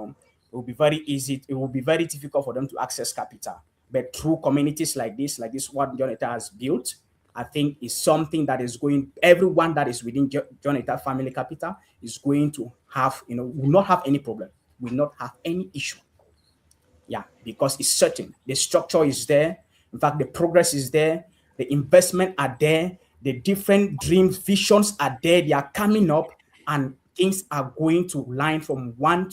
will be very easy. It will be very difficult for them to access capital. But through communities like this what John Etta has built, I think is something that is everyone that is within John Etta Family Capital is going to have, will not have any problem, will not have any issue. Yeah, because it's certain. The structure is there. In fact, the progress is there. The investment are there. The different dreams, visions are there. They are coming up, and things are going to line up from one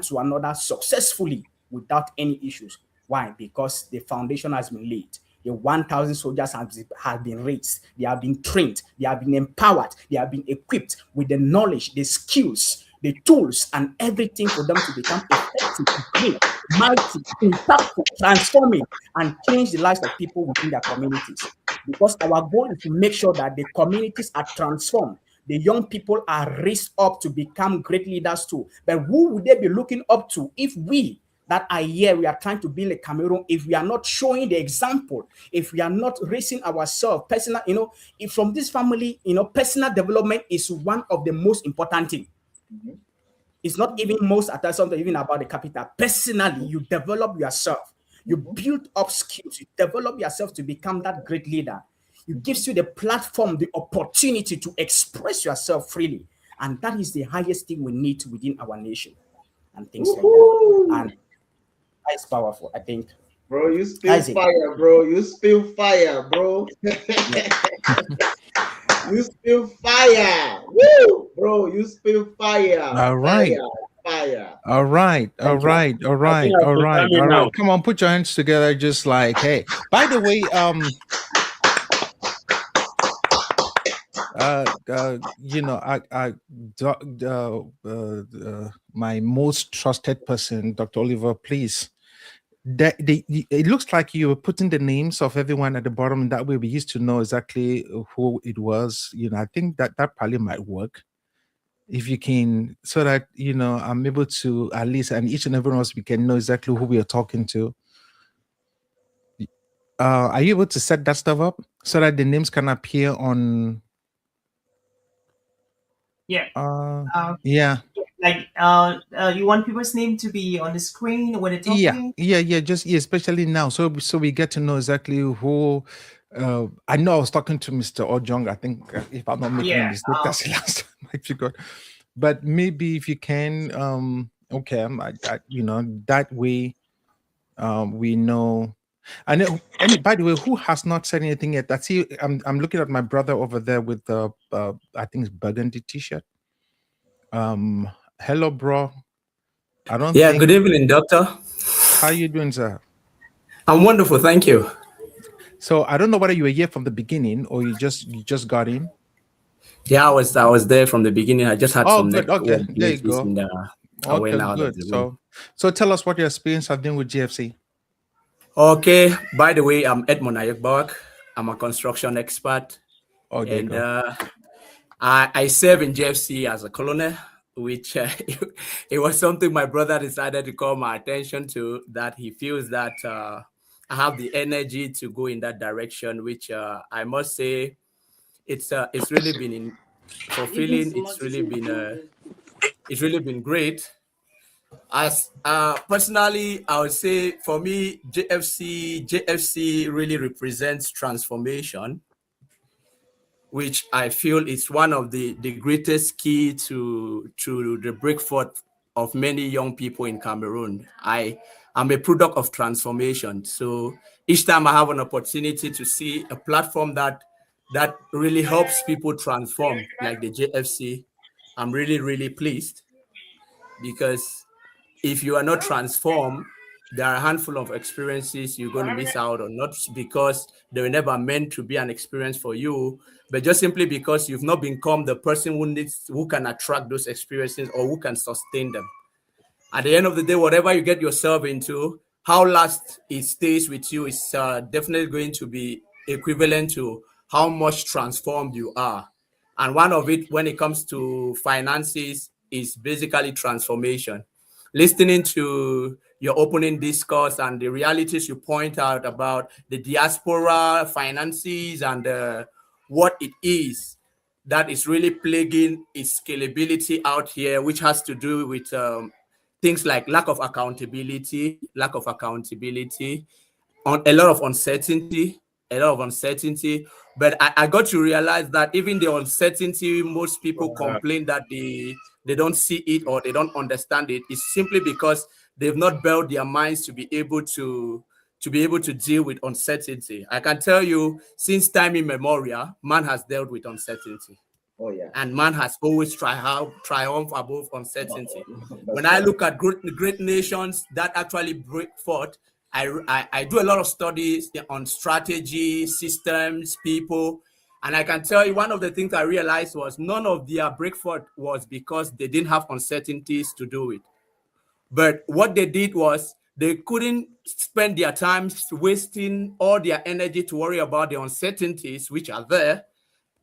to another successfully without any issues. Why? Because the foundation has been laid. The 1,000 soldiers have been raised. They have been trained. They have been empowered. They have been equipped with the knowledge, the skills, the tools, and everything for them to become effective, great, mighty, impactful, transforming, and change the lives of people within their communities. Because our goal is to make sure that the communities are transformed. The young people are raised up to become great leaders too. But who would they be looking up to if we that are here, we are trying to build a Cameroon, if we are not showing the example, if we are not raising ourselves, personal, if from this family, personal development is one of the most important things. Mm-hmm. It's not even most at times something even about the capital. Personally, you develop yourself, you build up skills, you develop yourself to become that great leader. It gives you the platform, the opportunity to express yourself freely. And that is the highest thing we need within our nation. And things like that. And that's powerful, I think. Bro, you spill fire, bro. You spill fire, bro. You spill fire. Woo! Bro, you spill fire. All right. Fire. All right. All right. All right. All right. All right. Come on, put your hands together just like, hey. By the way, my most trusted person, Dr. Oliver, please. It looks like you were putting the names of everyone at the bottom, and that way we used to know exactly who it was. I think that probably might work if you can, so that I'm able to at least, and each and every one of us, we can know exactly who we are talking to. Are you able to set that stuff up so that the names can appear on? Yeah. Yeah. Like you want people's name to be on the screen when they're talking? Yeah, especially now, so we get to know exactly who. I know I was talking to Mr. Ojong, I think, if I'm not making a mistake, that's the last time I forgot. But maybe if you can, okay, that way we know. And by the way, who has not said anything yet? I see. I'm looking at my brother over there with the I think it's burgundy t-shirt. Hello, bro. I don't. Yeah. Good evening, doctor. How you doing, sir? I'm wonderful, thank you. So I don't know whether you were here from the beginning or you just got in. Yeah, I was there from the beginning. I just had some. Good. Okay, there you go. Okay, good. So tell us what your experience has been with GFC. Okay. By the way, I'm Edmond Ayekbawak. I'm a construction expert. Okay. And I serve in GFC as a colonel, which it was something my brother decided to call my attention to, that he feels that I have the energy to go in that direction, which I must say it's really been fulfilling. It's really been great. As personally, I would say for me, JFC really represents transformation, which I feel is one of the greatest key to the breakthrough of many young people in Cameroon. I'm a product of transformation. So each time I have an opportunity to see a platform that really helps people transform, like the JFC, I'm really, really pleased. Because if you are not transformed, there are a handful of experiences you're going to miss out on, not because they were never meant to be an experience for you, but just simply because you've not become the person who can attract those experiences or who can sustain them. At the end of the day, whatever you get yourself into, how last it stays with you is definitely going to be equivalent to how much transformed you are. And one of it, when it comes to finances, is basically transformation. Listening to your opening discourse and the realities you point out about the diaspora finances and what it is that is really plaguing its scalability out here, which has to do with things like lack of accountability, on a lot of uncertainty. But I got to realize that even the uncertainty, most people complain that they don't see it or they don't understand it. It's simply because they've not built their minds to be able to deal with uncertainty. I can tell you, since time immemorial, man has dealt with uncertainty. Oh yeah. And man has always triumphed above uncertainty. When I look at great nations that actually break forth, I do a lot of studies on strategy, systems, people, and I can tell you one of the things I realized was none of their breakthrough was because they didn't have uncertainties to do it. But what they did was they couldn't spend their time wasting all their energy to worry about the uncertainties which are there.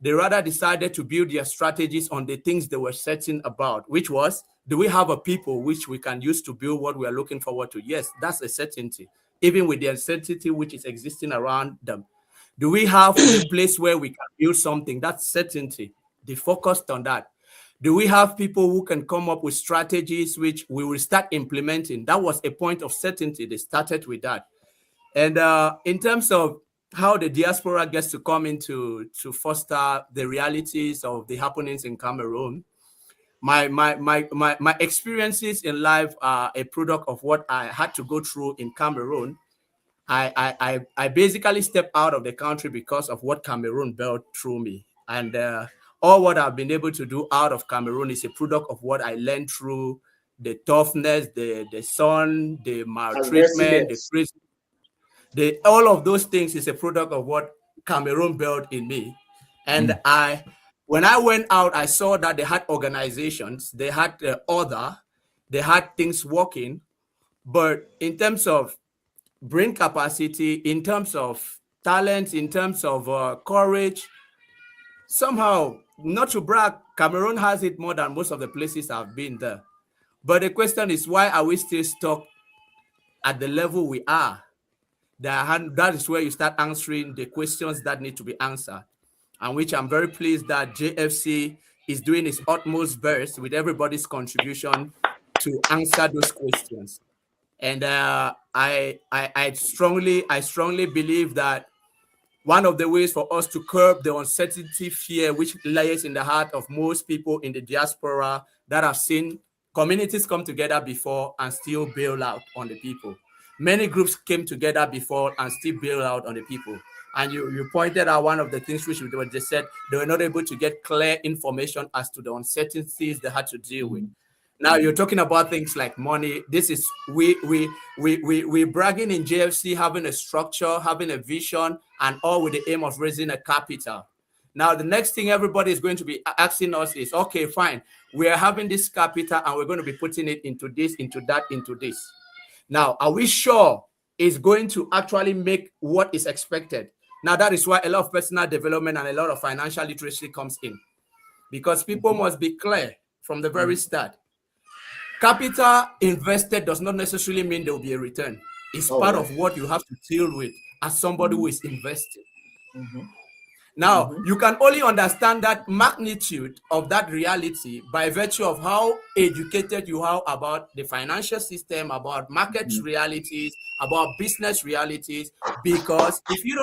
They rather decided to build their strategies on the things they were certain about, which was, do we have a people which we can use to build what we are looking forward to? Yes, that's a certainty, even with the uncertainty which is existing around them. Do we have a place where we can build something? That's certainty. They focused on that. Do we have people who can come up with strategies which we will start implementing? That was a point of certainty. They started with that. And in terms of how the diaspora gets to come into to foster the realities of the happenings in Cameroon, my experiences in life are a product of what I had to go through in Cameroon. I basically stepped out of the country because of what Cameroon built through me. And all what I've been able to do out of Cameroon is a product of what I learned through the toughness, the sun, the maltreatment, the prison. All of those things is a product of what Cameroon built in me. And when I went out, I saw that they had organizations, they had they had things working, but in terms of brain capacity, in terms of talent, in terms of courage, somehow, not to brag, Cameroon has it more than most of the places I've been there. But the question is, why are we still stuck at the level we are? That is where you start answering the questions that need to be answered, and which I'm very pleased that JFC is doing its utmost best with everybody's contribution to answer those questions. And I strongly believe that one of the ways for us to curb the uncertainty fear which lies in the heart of most people in the diaspora that have seen communities come together before and still bail out on the people. Many groups came together before and still bail out on the people. And you pointed out one of the things which they said they were not able to get clear information as to the uncertainties they had to deal with. Now you're talking about things like money. This is we're bragging in JFC, having a structure, having a vision, and all with the aim of raising a capital. Now the next thing everybody is going to be asking us is, okay, fine, we are having this capital and we're going to be putting it into this, into that, into this. Now, are we sure it's going to actually make what is expected? Now that is why a lot of personal development and a lot of financial literacy comes in, because people must be clear from the very start. Capital invested does not necessarily mean there will be a return. It's part of what you have to deal with as somebody who is investing. Now, you can only understand that magnitude of that reality by virtue of how educated you are about the financial system, about market realities, about business realities. Because if you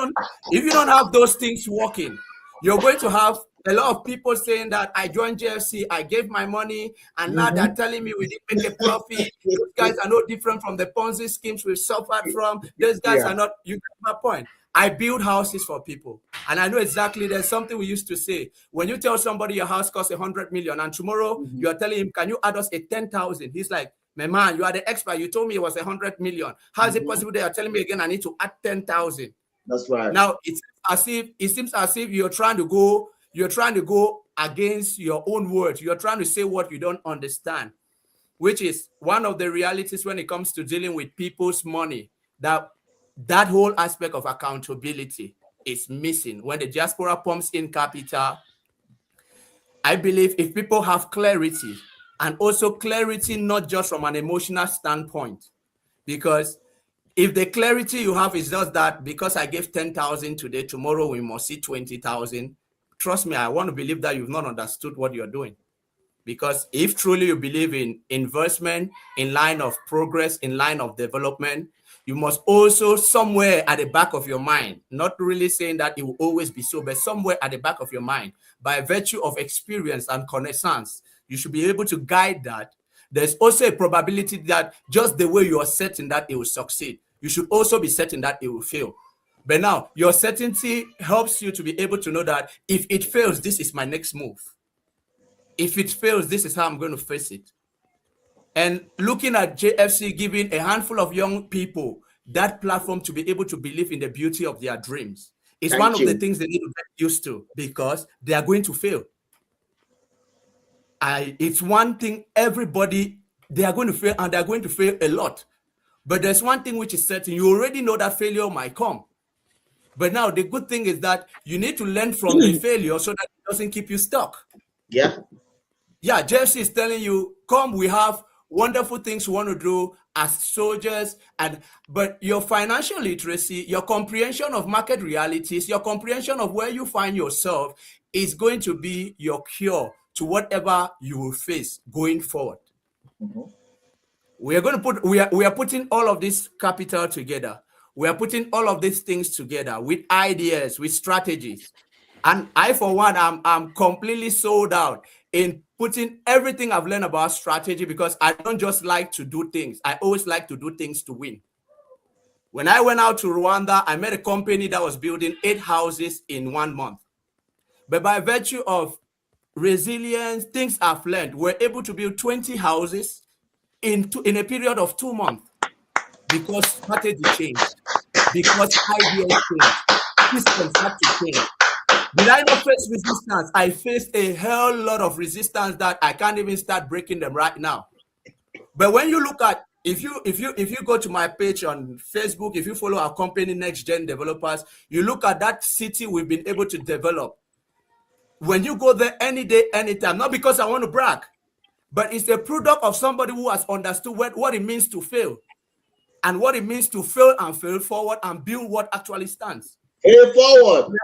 don't have those things working, you're going to have a lot of people saying that I joined JFC, I gave my money, and now they're telling me we didn't make a profit. Those guys are no different from the Ponzi schemes we've suffered from. Those guys are not, you get my point. I build houses for people. And I know exactly, there's something we used to say. When you tell somebody your house costs 100 million and tomorrow you are telling him, can you add us a 10,000? He's like, My man, you are the expert. You told me it was 100 million. How is it possible that you're telling me again I need to add 10,000? That's right. Now it seems as if you're trying to go against your own words. You're trying to say what you don't understand, which is one of the realities when it comes to dealing with people's money. That whole aspect of accountability is missing when the diaspora pumps in capital. I believe if people have clarity, and also clarity not just from an emotional standpoint, because if the clarity you have is just that because I gave 10,000 today, tomorrow we must see 20,000, trust me, I want to believe that you've not understood what you're doing. Because if truly you believe in investment, in line of progress, in line of development, you must also somewhere at the back of your mind, not really saying that it will always be so, but somewhere at the back of your mind, by virtue of experience and connaissance, you should be able to guide that. There's also a probability that just the way you are certain that it will succeed, you should also be certain that it will fail. But now, your certainty helps you to be able to know that if it fails, this is my next move. If it fails, this is how I'm going to face it. And looking at JFC giving a handful of young people that platform to be able to believe in the beauty of their dreams is one of the things they need to get used to, because they are going to fail. It's one thing, everybody, they are going to fail, and they're going to fail a lot. But there's one thing which is certain. You already know that failure might come. But now the good thing is that you need to learn from the failure so that it doesn't keep you stuck. Yeah. Yeah, JFC is telling you, come, we have wonderful things we want to do as soldiers, but your financial literacy, your comprehension of market realities, your comprehension of where you find yourself is going to be your cure to whatever you will face going forward. We are putting all of this capital together. We are putting all of these things together with ideas, with strategies. And I, for one, I'm completely sold out in putting everything I've learned about strategy, because I don't just like to do things. I always like to do things to win. When I went out to Rwanda, I met a company that was building 8 houses in 1 month. But by virtue of resilience, things I've learned, we're able to build 20 houses in a period of 2 months, because strategy changed, because ideas changed, systems had to change. Did I not face resistance? I faced a hell lot of resistance that I can't even start breaking them right now. But when you look at, if you go to my page on Facebook, if you follow our company, Next Gen Developers, you look at that city we've been able to develop. When you go there any day, anytime, not because I want to brag, but it's a product of somebody who has understood what it means to fail, and what it means to fail and fail forward and build what actually stands. Fail forward.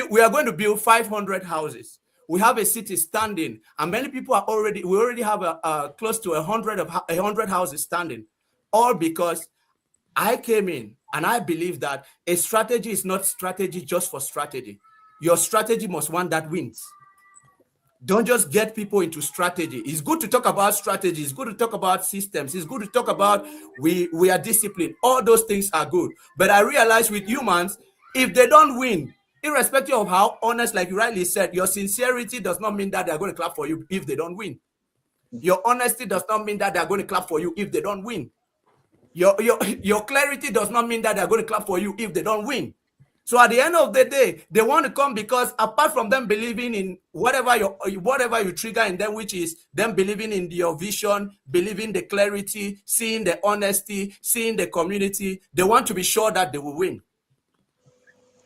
We are going to build 500 houses. We have a city standing, and many people we already have close to 100 houses standing, all because I came in and I believe that a strategy is not strategy just for strategy. Your strategy must one that wins. Don't just get people into strategy. It's good to talk about strategy. It's good to talk about systems. It's good to talk about we are disciplined. All those things are good. But I realize with humans, if they don't win, irrespective of how honest, like you rightly said, your sincerity does not mean that they're going to clap for you if they don't win. Your honesty does not mean that they're going to clap for you if they don't win. Your clarity does not mean that they're going to clap for you if they don't win. So at the end of the day, they want to come because apart from them believing in whatever you trigger in them, which is them believing in your vision, believing the clarity, seeing the honesty, seeing the community, they want to be sure that they will win.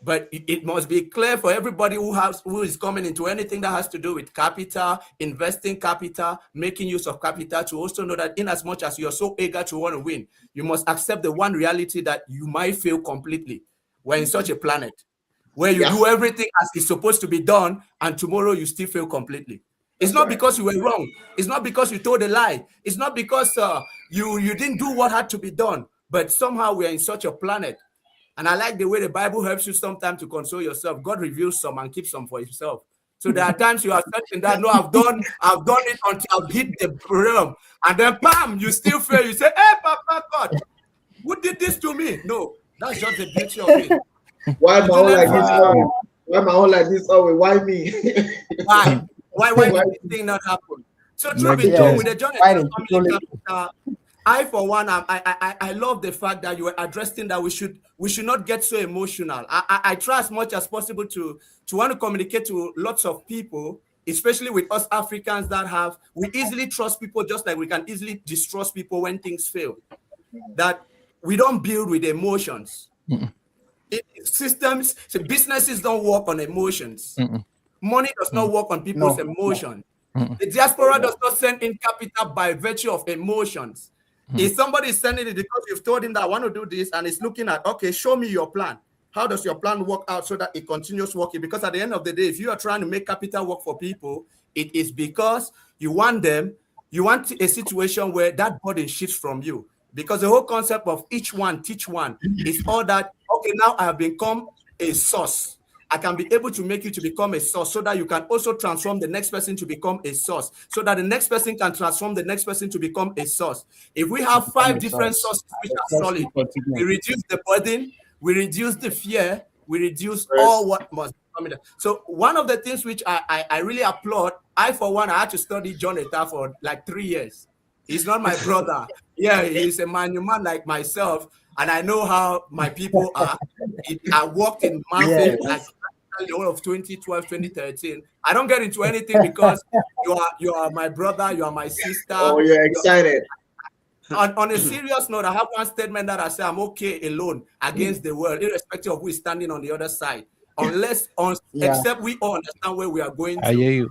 But it must be clear for everybody who is coming into anything that has to do with capital, investing capital, making use of capital, to also know that in as much as you're so eager to want to win, you must accept the one reality that you might fail completely. We're in such a planet where you do everything as it's supposed to be done, and tomorrow you still fail completely. It's not because you were wrong. It's not because you told a lie. It's not because you didn't do what had to be done. But somehow we are in such a planet. And I like the way the Bible helps you sometimes to console yourself. God reveals some and keeps some for himself. So there are times you are certain that, no, I've done it until I've hit the realm. And then, bam, you still fail. You say, hey, Papa God, who did this to me? No, that's just the beauty of it. Why my own like this? Why my own like this? Oh, why me? Why did this thing not happen? So truth be Next told, door. with the John Right, Family Capital, I for one, I love the fact that you were addressing that we should not get so emotional. I try as much as possible to want to communicate to lots of people, especially with us Africans that we easily trust people just like we can easily distrust people when things fail. That we don't build with emotions. Systems, so businesses don't work on emotions. Money does not work on people's emotions. The diaspora does not send in capital by virtue of emotions. If somebody is sending it because you've told him that I want to do this and he's looking at, okay, show me your plan. How does your plan work out so that it continues working? Because at the end of the day, if you are trying to make capital work for people, it is because you want a situation where that burden shifts from you. Because the whole concept of each one, teach one is all that, okay, now I have become a source. I can be able to make you to become a source so that you can also transform the next person to become a source, so that the next person can transform the next person to become a source. If we have 5 different sources which are solid, we reduce the burden, we reduce the fear, we reduce all what must come in. So one of the things which I really applaud, I for one, I had to study John Etta for like 3 years. He's not my brother. Yeah, he's a man like myself, and I know how my people are. I worked in Manfred the whole of 2012, 2013. I don't get into anything because you are my brother, you are my sister. Oh, you're excited. On a serious note, I have one statement that I say I'm okay alone against the world, irrespective of who is standing on the other side, except we all understand where we are going to. I hear you.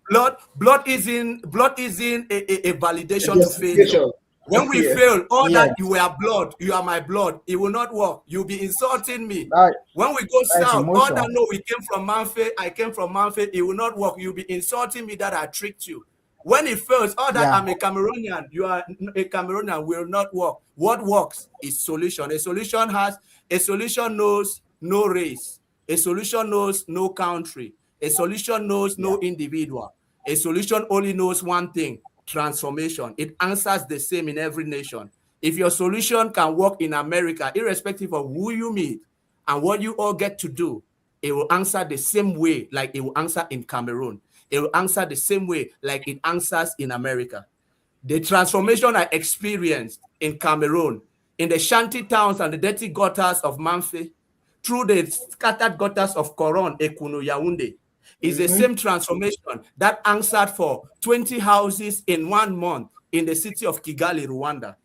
Blood isn't a validation to failure. When we fail, that you are blood, you are my blood, it will not work. You'll be insulting me. Right. When we go south, all emotional. that no, we came from Manfred, I came from Manfred, it will not work. You'll be insulting me that I tricked you. When it fails, all that I'm a Cameroonian, you are a Cameroonian, will not work. What works is solution. A solution knows no race. A solution knows no country. A solution knows no individual. A solution only knows one thing: transformation. It answers the same in every nation. If your solution can work in America, irrespective of who you meet and what you all get to do, it will answer the same way like it will answer in Cameroon. It will answer the same way like it answers in America. The transformation I experienced in Cameroon, in the shanty towns and the dirty gutters of Manfred, through the scattered gutters of Koron, Ekunu, Yaoundé, is the same transformation that answered for 20 houses in 1 month in the city of Kigali, Rwanda.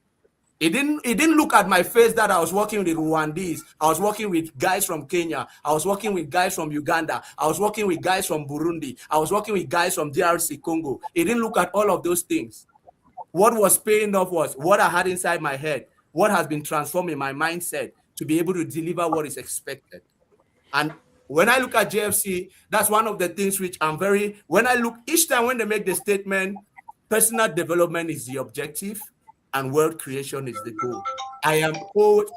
It didn't look at my face that I was working with Rwandese. I was working with guys from Kenya. I was working with guys from Uganda. I was working with guys from Burundi. I was working with guys from DRC Congo. It didn't look at all of those things. What was paying off was what I had inside my head, what has been transformed in my mindset to be able to deliver what is expected. And when I look at JFC, that's one of the things which each time when they make the statement, personal development is the objective and world creation is the goal.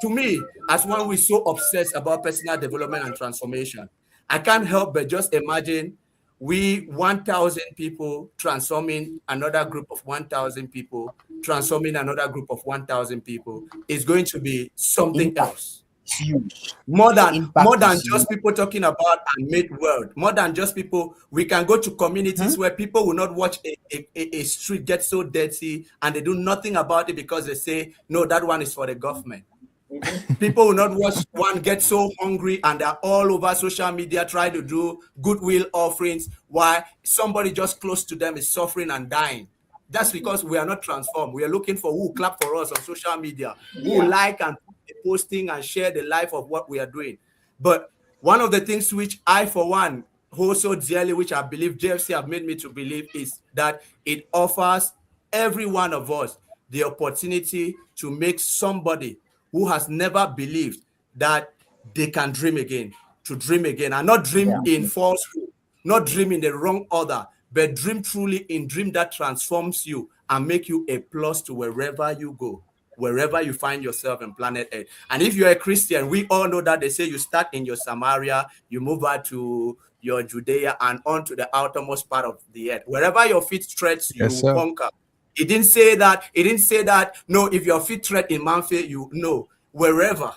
To me, as one who is so obsessed about personal development and transformation, I can't help but just imagine 1,000 people transforming another group of 1,000 people, transforming another group of 1,000 people is going to be something else. Huge. More than just people talking about and made world. More than just people, we can go to communities where people will not watch a street get so dirty and they do nothing about it because they say, no, that one is for the government. People will not watch one get so hungry and they're all over social media trying to do goodwill offerings while somebody just close to them is suffering and dying. That's because we are not transformed. We are looking for who clap for us on social media, who like and posting and share the life of what we are doing. But one of the things which I, for one, hold so dearly, which I believe JFC have made me to believe, is that it offers every one of us the opportunity to make somebody who has never believed that they can dream again, to dream again, and not dream in falsehood, not dream in the wrong order, but dream truly in dream that transforms you and make you a plus to wherever you go, wherever you find yourself in planet Earth. And if you're a Christian, we all know that they say you start in your Samaria, you move out to your Judea and on to the outermost part of the earth. Wherever your feet treads, you will conquer. It didn't say that, no, if your feet tread in Manfred, wherever.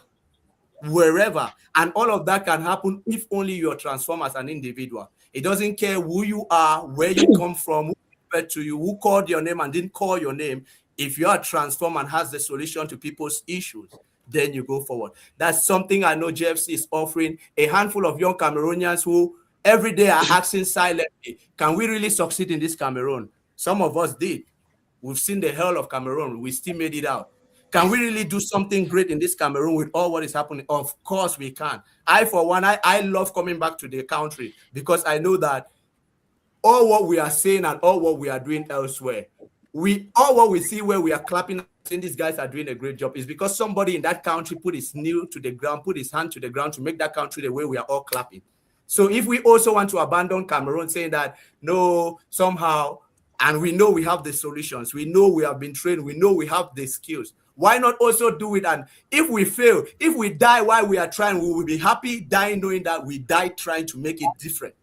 And all of that can happen if only you're transformed as an individual. It doesn't care who you are, where you come from, who referred to you, who called your name and didn't call your name, if you are transformed and has the solution to people's issues, then you go forward. That's something I know JFC is offering. A handful of young Cameroonians who every day are asking silently, can we really succeed in this Cameroon? Some of us did. We've seen the hell of Cameroon. We still made it out. Can we really do something great in this Cameroon with all what is happening? Of course we can. I, for one, I love coming back to the country because I know that all what we are saying and all what we are doing elsewhere, all what we see where we are clapping, saying these guys are doing a great job, is because somebody in that country put his knee to the ground, put his hand to the ground to make that country the way we are all clapping. So if we also want to abandon Cameroon, saying that no, somehow, and we know we have the solutions, we know we have been trained, we know we have the skills, why not also do it? And if we fail, if we die while we are trying, we will be happy dying knowing that we died trying to make it different.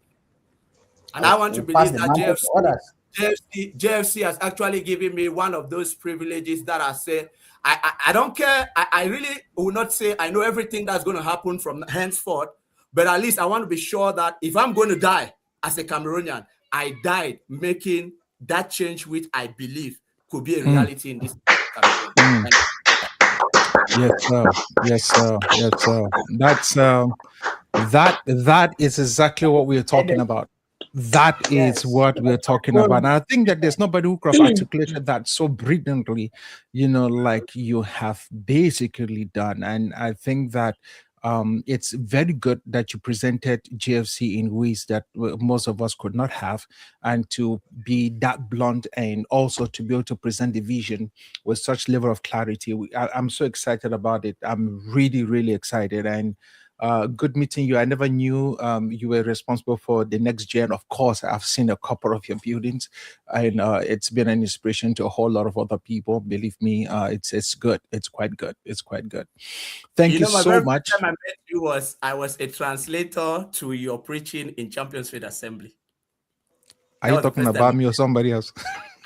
And I want to believe that JFC has actually given me one of those privileges that I say, I don't care. I really will not say I know everything that's going to happen from henceforth, but at least I want to be sure that if I'm going to die as a Cameroonian, I died making that change which I believe could be a reality in this Cameroon. Yes, sir. Yes, sir. Yes, sir. That's that is exactly what we're talking about. That is what we're talking about. And I think that there's nobody who could have articulated that so brilliantly, like you have basically done. And I think that it's very good that you presented JFC in ways that most of us could not have, and to be that blunt and also to be able to present the vision with such level of clarity. I'm so excited about it. I'm really, really excited. And good meeting you. I never knew you were responsible for the next gen. Of course, I've seen a couple of your buildings, and it's been an inspiration to a whole lot of other people. Believe me, it's good. It's quite good. It's quite good. Thank you so much. The first time I met you I was a translator to your preaching in Champions Faith Assembly. Are you talking about me or somebody else?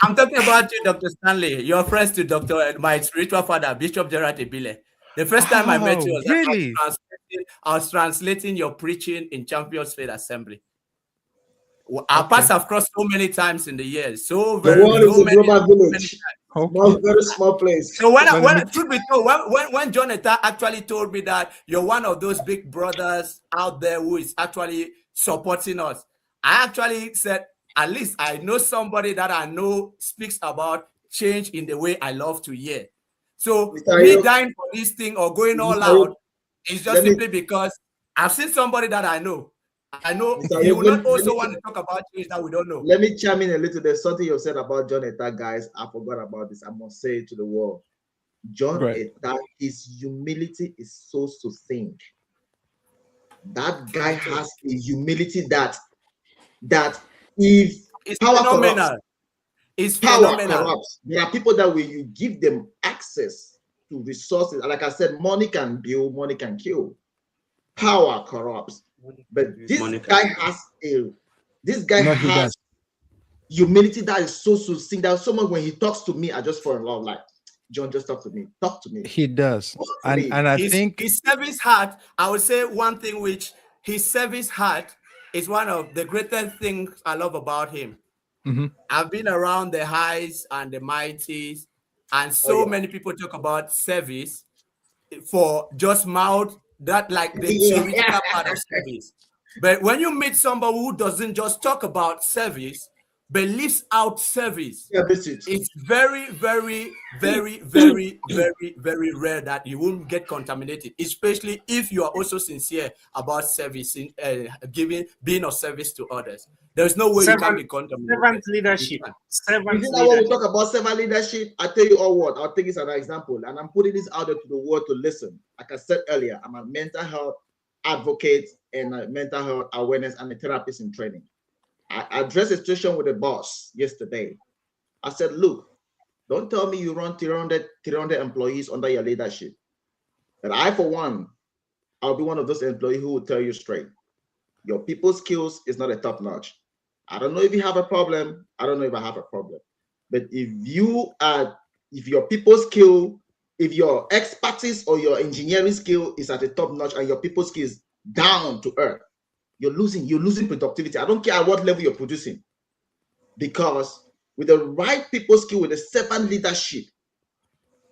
I'm talking about you, Dr. Stanley. You're friends to my spiritual father, Bishop Gerard Ebile. The first time I met you was I was translating your preaching in Champions Faith Assembly. Our paths have crossed so many times in the years. So very, village. Very small place. So when Jonathan actually told me that you're one of those big brothers out there who is actually supporting us, I actually said, at least I know somebody that I know speaks about change in the way I love to hear. So me dying for this thing or going all out is just simply because I've seen somebody that I know. I know you will not also want to talk about change that we don't know. Let me chime in a little. There's something you've said about John Etta, guys. I forgot about this. I must say it to the world. John Etta, his humility is so succinct. That guy has a humility that if it's power phenomenal. Corrupts, it's power phenomenal. corrupts. There are people that when you give them access to resources, like I said, money can build, money can kill. Power corrupts. But this guy has humility that is so succinct that someone, when he talks to me, I just fall in love. Like, John, just talk to me. Talk to me. He does. And I think his service heart, I would say one thing which his service heart is one of the greatest things I love about him. Mm-hmm. I've been around the highs and the mighties, and so many people talk about service for just mouth, that like the theoretical part of service. But when you meet somebody who doesn't just talk about service, but lives out service, it's very, very, very, very, very, very rare that you won't get contaminated, especially if you are also sincere about service, being of service to others. There's no way you can be contaminated. Servant leadership. When we talk about servant leadership, I tell you all what, I'll take this as an example, and I'm putting this out there to the world to listen. Like I said earlier, I'm a mental health advocate and a mental health awareness and a therapist in training. I addressed a situation with a boss yesterday. I said, look, don't tell me you run 300 employees under your leadership. But I, for one, I'll be one of those employees who will tell you straight, your people skills is not a top notch. I don't know if you have a problem. I don't know if I have a problem. But if your people skill, if your expertise or your engineering skill is at a top notch and your people skills down to earth, you're losing productivity. I don't care at what level you're producing, because with the right people skill, with the servant leadership,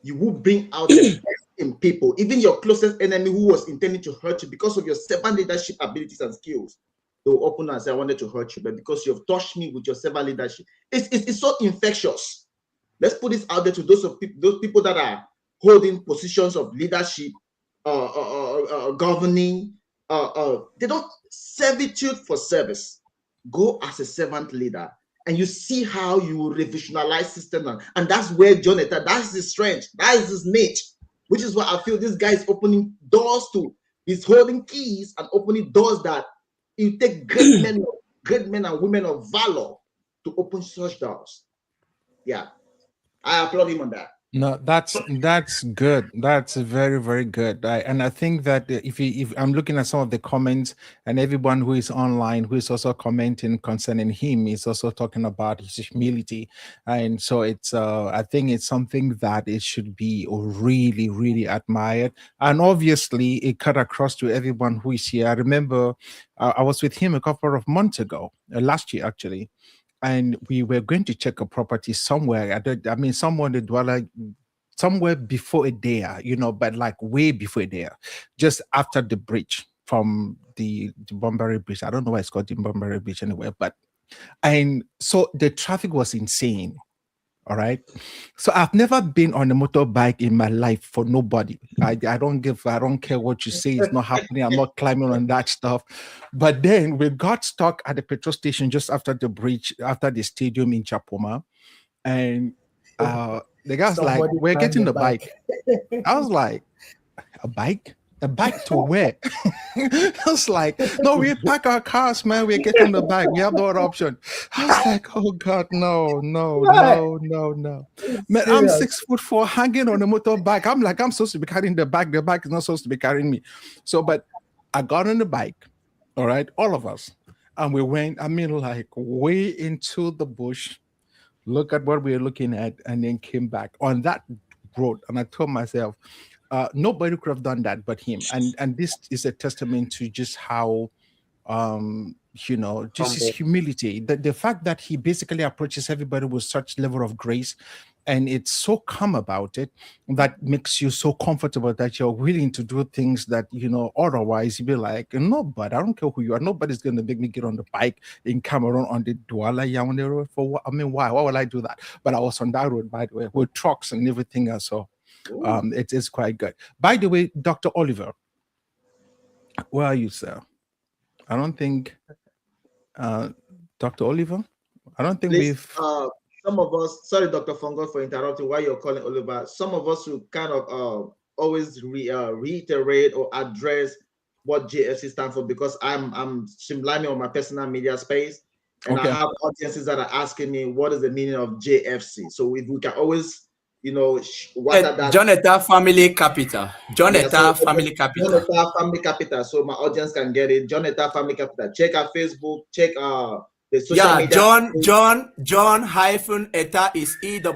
you will bring out the best in people. Even your closest enemy who was intending to hurt you, because of your servant leadership abilities and skills, they will open and say, I wanted to hurt you, but because you've touched me with your servant leadership, it's so infectious. Let's put this out there to those people that are holding positions of leadership, governing. They don't servitude for service. Go as a servant leader, and you see how you will revitalize system, and that's where Jonathan, that's his strength, that is his niche, which is why I feel this guy is opening doors to. He's holding keys and opening doors that you take great men and women of valor to open such doors. Yeah, I applaud him on that. No, that's good. That's very, very good. And I think that if I'm looking at some of the comments, and everyone who is online who is also commenting concerning him is also talking about his humility, and so it's I think it's something that it should be really, really admired, and obviously it cut across to everyone who is here. I remember I was with him a couple of months ago, last year actually. And we were going to check a property somewhere. Somewhere in the dweller, somewhere before a day, but like way before a day, just after the bridge from the Bunbury Bridge. I don't know why it's called the Bunbury Bridge anyway, and so the traffic was insane. All right. So I've never been on a motorbike in my life for nobody. I don't care what you say. It's not happening. I'm not climbing on that stuff. But then we got stuck at the petrol station just after the bridge, after the stadium in Chapoma. And the guy was like, we're getting the bike. I was like, a bike? A bike to where? I was like, no, we pack our cars, man. We're getting the bike. We have no other option. I was like, oh God, no. Man, I'm 6'4", hanging on a motorbike. I'm like, I'm supposed to be carrying the bike. The bike is not supposed to be carrying me. So, but I got on the bike, all right, all of us. And we went, like way into the bush, look at what we were looking at, and then came back on that road. And I told myself, nobody could have done that but him, and this is a testament to just how just his humility, the fact that he basically approaches everybody with such level of grace, and it's so calm about it that makes you so comfortable that you're willing to do things that otherwise you'd be like, no, but I don't care who you are, nobody's going to make me get on the bike in Cameroon on the Douala Yaoundé road for what? I mean, why would I do that? But I was on that road, by the way, with trucks and everything else. So it is quite good. By the way, Dr. Oliver, where are you, sir? I don't think Dr. Oliver, I don't think we've some of us, sorry Dr. Fungo for interrupting while you're calling Oliver, some of us who kind of always reiterate or address what JFC stands for, because I'm streamlining on my personal media space, and I have audiences that are asking me what is the meaning of JFC. So if we can always Jonathan Family Capital. Jonathan Family Capital. Jonathan Family Capital. So my audience can get it. Jonathan Family Capital. Check our Facebook. Check the social media. John hyphen Eta is ETA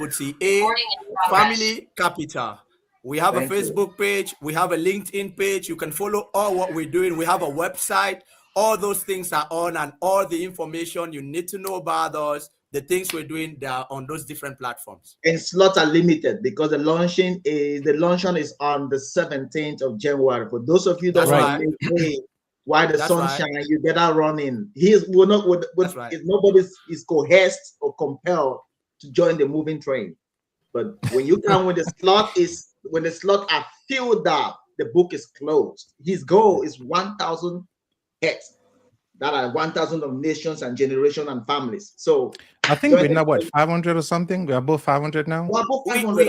Family Capital. We have a Facebook page. We have a LinkedIn page. You can follow all what we're doing. We have a website. All those things are on, and all the information you need to know about us, the things we're doing, they are on those different platforms. And slots are limited because the launching is on the 17th of January. For those of you that why the sunshine, you better run in. Nobody is coerced or compelled to join the moving train. But when you come when the slot are filled up, the book is closed. His goal is 1,000 heads. That are 1,000 of nations and generations and families. So I think we're now 500 or something. We are both 500 now.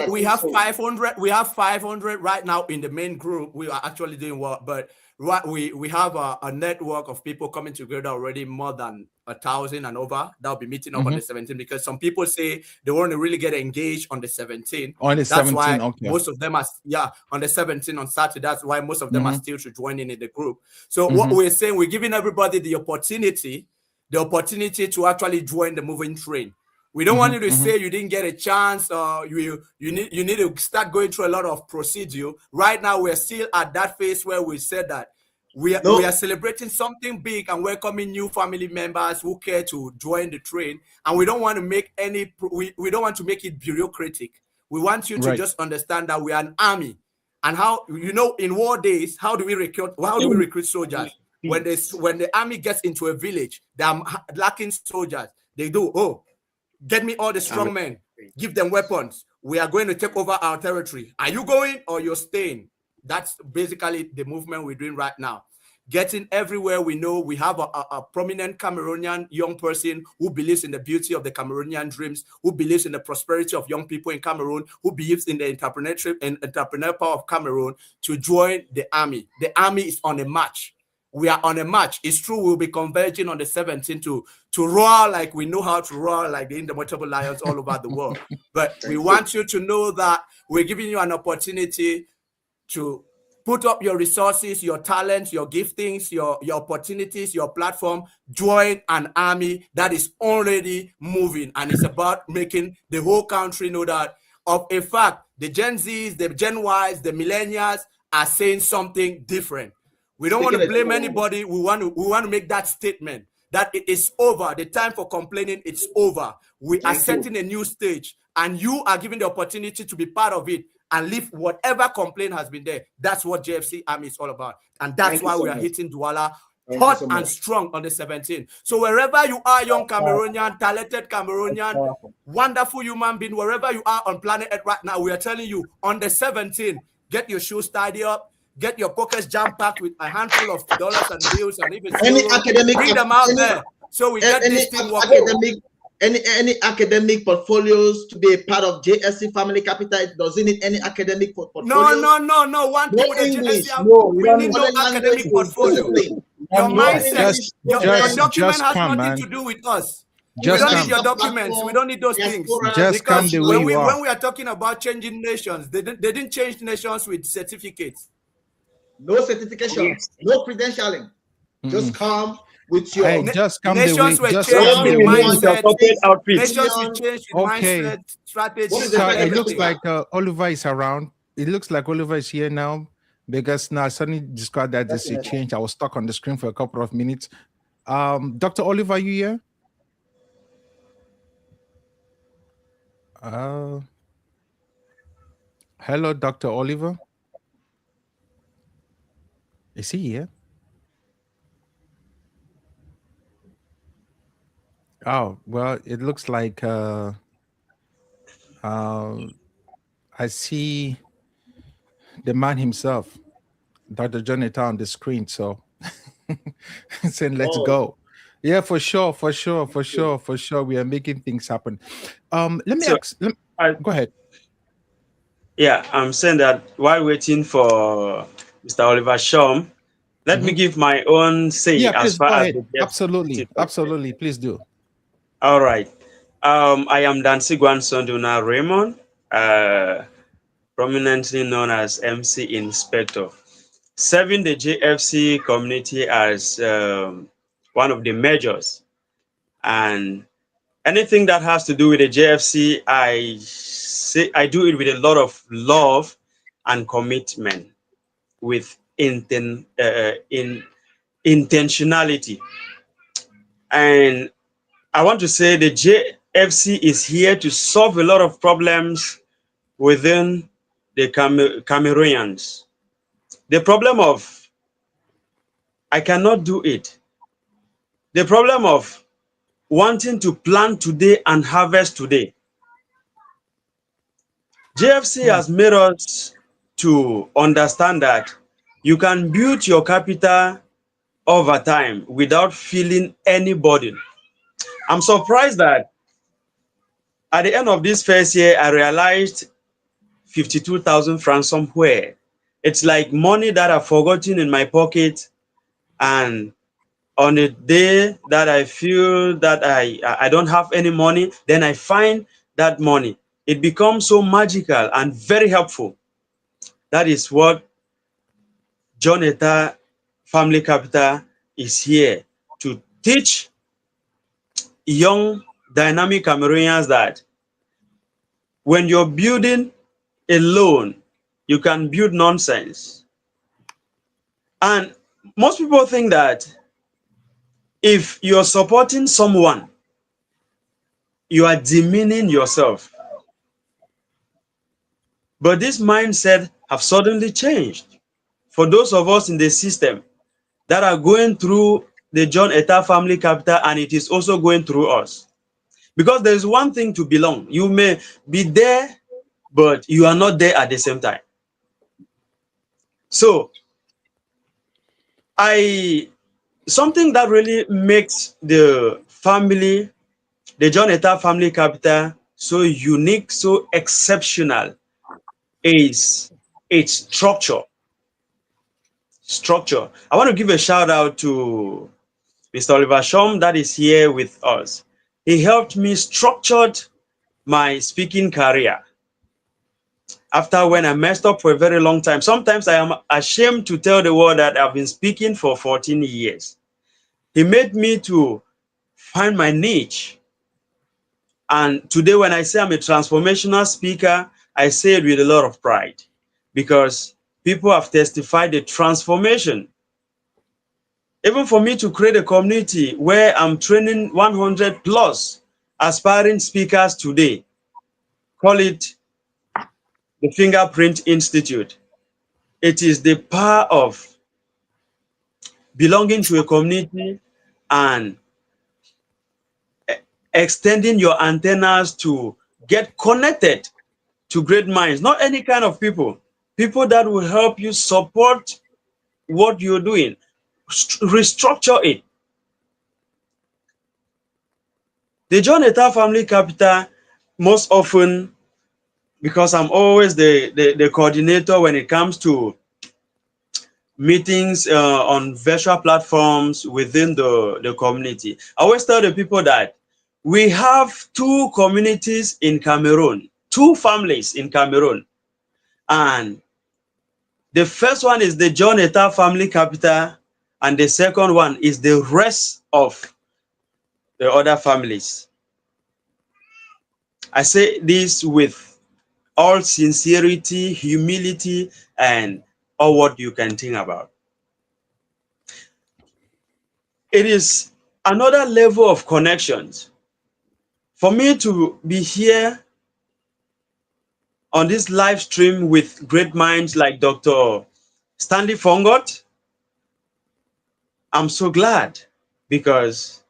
We have 500. We have 500 right now in the main group. We are actually doing well, but we have a network of people coming together already, more than 1,000 and over. That'll be meeting up on the 17th, because some people say they want to really get engaged on the 17th. On the 17th, okay. Most of them are on the 17th on Saturday. That's why most of them are still to join in the group. So what we're saying, we're giving everybody the opportunity to actually join the moving train. We don't want you to say you didn't get a chance, or you need to start going through a lot of procedure. Right now, we're still at that phase where we said that We No. are celebrating something big and welcoming new family members who care to join the train. And we don't want to make we don't want to make it bureaucratic. We want you to Right. just understand that we are an army. And how, in war days, how do we recruit soldiers? When the army gets into a village, they are lacking soldiers. They do, get me all the strong men, give them weapons. We are going to take over our territory. Are you going or you're staying? That's basically the movement we're doing right now. Getting everywhere we know. We have a prominent Cameroonian young person who believes in the beauty of the Cameroonian dreams, who believes in the prosperity of young people in Cameroon, who believes in the entrepreneurial power of Cameroon to join the army. The army is on a march. We are on a march. It's true we'll be converging on the 17th to roar like we know how to roar like the indomitable lions all over the world. But we want you to know that we're giving you an opportunity to put up your resources, your talents, your giftings, your opportunities, your platform. Join an army that is already moving, and it's about making the whole country know that, of a fact, the Gen Zs, the Gen Ys, the millennials are saying something different. We don't want to blame anybody. We want to make that statement that it is over. The time for complaining, it's over. We are setting a new stage, and you are given the opportunity to be part of it and leave whatever complaint has been there. That's what JFC Army is all about. And that's why we are hitting Douala hot and strong on the 17th. So wherever you are, young Cameroonian, talented Cameroonian, wonderful human being, wherever you are on planet Earth right now, we are telling you on the 17th, get your shoes tidy up, get your pockets jam-packed with a handful of dollars and bills, and even bring them out there. So we get this thing working. Any academic portfolios to be a part of JSC Family Capital? It doesn't need any academic portfolios. No. One thing with English. we need no academic portfolio. Your mindset, your document has nothing to do with us. We don't need your documents. We don't need those things. Just come the way you are. When we are talking about changing nations, they didn't change nations with certificates. No certification, no credentialing. Just come with your just come nations the way. Just come come the way. Nations will change in mindset, strategy. So it looks like Oliver is around. It looks like Oliver is here now, because now suddenly described that there's a change. I was stuck on the screen for a couple of minutes. Dr. Oliver, are you here? Hello, Dr. Oliver. Is he here? Oh, well, it looks like I see the man himself, Dr. Jonathan, on the screen. So saying, let's go. Yeah, for sure. We are making things happen. Let me go ahead. Yeah, I'm saying that while waiting for Mr. Oliver Shom, let me give my own say. Yeah, as please far go as ahead. Absolutely, please do. All right. I am Dansigwan Sonduna Raymond, prominently known as MC Inspector, serving the JFC community as one of the majors. And anything that has to do with the JFC, I do it with a lot of love and commitment, with intentionality. And I want to say the JFC is here to solve a lot of problems within the Cameroonians. The problem of I cannot do it. The problem of wanting to plant today and harvest today. JFC has made us to understand that you can build your capital over time without feeling any burden. I'm surprised that at the end of this first year, I realized 52,000 francs somewhere. It's like money that I've forgotten in my pocket, and on a day that I feel that I don't have any money, then I find that money. It becomes so magical and very helpful. That is what John Etta Family Capital is here to teach young dynamic Cameroonians that when you're building alone, you can build nonsense. And most people think that if you're supporting someone, you are demeaning yourself. But this mindset have suddenly changed for those of us in the system that are going through the John Etta Family Capital, and it is also going through us. Because there is one thing to belong. You may be there, but you are not there at the same time. So something that really makes the family, the John Etta Family Capital, so unique, so exceptional is its structure. I want to give a shout out to Mr. Oliver Shom that is here with us. He helped me structure my speaking career. After when I messed up for a very long time, sometimes I am ashamed to tell the world that I've been speaking for 14 years. He made me to find my niche. And today when I say I'm a transformational speaker, I say it with a lot of pride because people have testified the transformation. Even for me to create a community where I'm training 100 plus aspiring speakers today, call it the Fingerprint Institute. It is the power of belonging to a community and extending your antennas to get connected to great minds, not any kind of people that will help you support what you're doing, restructure it. The John Etta Family Capital, most often, because I'm always the coordinator when it comes to meetings on virtual platforms within the community. I always tell the people that we have two communities in Cameroon, two families in Cameroon. And the first one is the John Etta Family Capital, and the second one is the rest of the other families. I say this with all sincerity, humility, and all what you can think about. It is another level of connections. For me to be here on this live stream with great minds like Dr. Stanley Fongot, I'm so glad because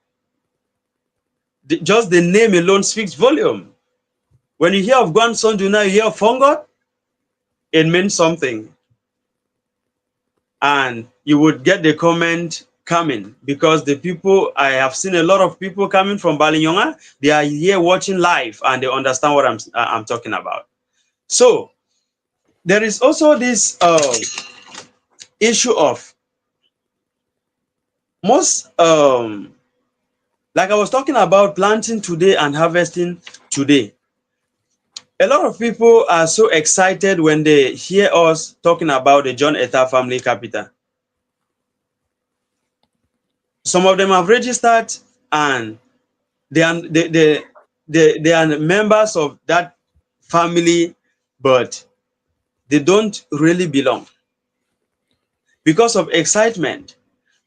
just the name alone speaks volume. When you hear of Gwanson Juna, you hear of Fongot, it means something. And you would get the comment coming because the people, I have seen a lot of people coming from Balinyonga, they are here watching live and they understand what I'm talking about. So there is also this issue of most, like I was talking about planting today and harvesting today. A lot of people are so excited when they hear us talking about the John Etta Family Capital. Some of them have registered and they are members of that family, but they don't really belong because of excitement,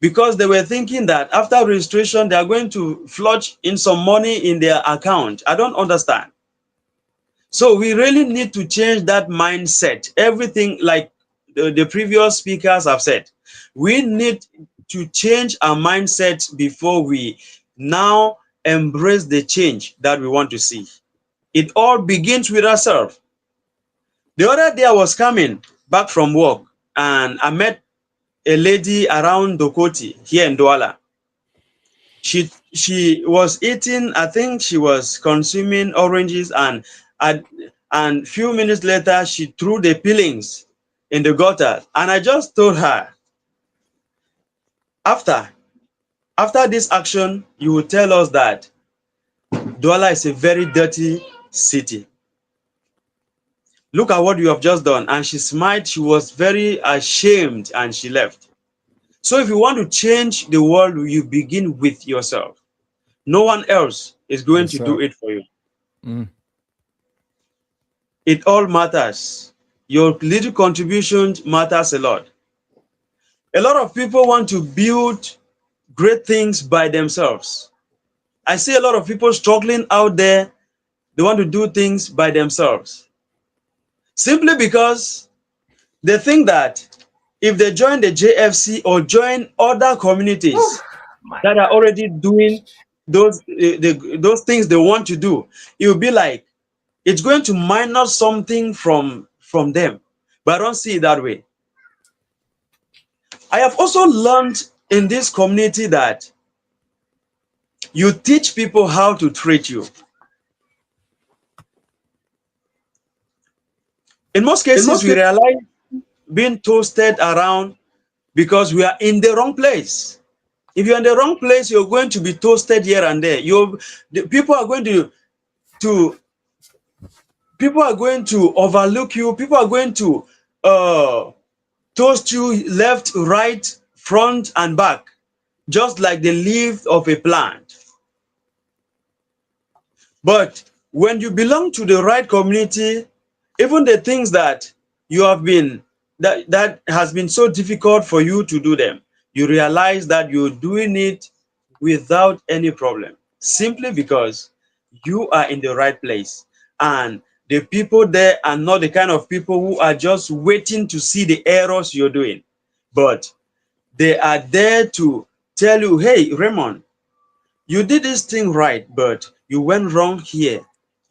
because they were thinking that after registration, they are going to flush in some money in their account. I don't understand. So we really need to change that mindset. Everything like the previous speakers have said, we need to change our mindset before we now embrace the change that we want to see. It all begins with ourselves. The other day I was coming back from work and I met a lady around Dokoti here in Douala. She was eating, I think she was consuming oranges, and few minutes later she threw the peelings in the gutter. And I just told her, after this action, you will tell us that Douala is a very dirty city. Look at what you have just done. And she smiled. She was very ashamed and she left. So if you want to change the world, you begin with yourself. No one else is going to do it for you. It all matters. Your little contribution matters a lot. A lot of people want to build great things by themselves. I see a lot of people struggling out there. They want to do things by themselves. Simply because they think that if they join the JFC or join other communities My that are already doing those those things they want to do, it will be like it's going to minus something from them. But I don't see it that way. I have also learned in this community that you teach people how to treat you. In most cases, we realize being toasted around because we are in the wrong place. If you're in the wrong place, you're going to be toasted here and there. People are going to overlook you. People are going to toast you left, right, front, and back, just like the leaf of a plant. But when you belong to the right community, even the things that you have been that has been so difficult for you to do them, you realize that you're doing it without any problem, simply because you are in the right place. And the people there are not the kind of people who are just waiting to see the errors you're doing, but they are there to tell you, hey, Raymond, you did this thing right, but you went wrong here.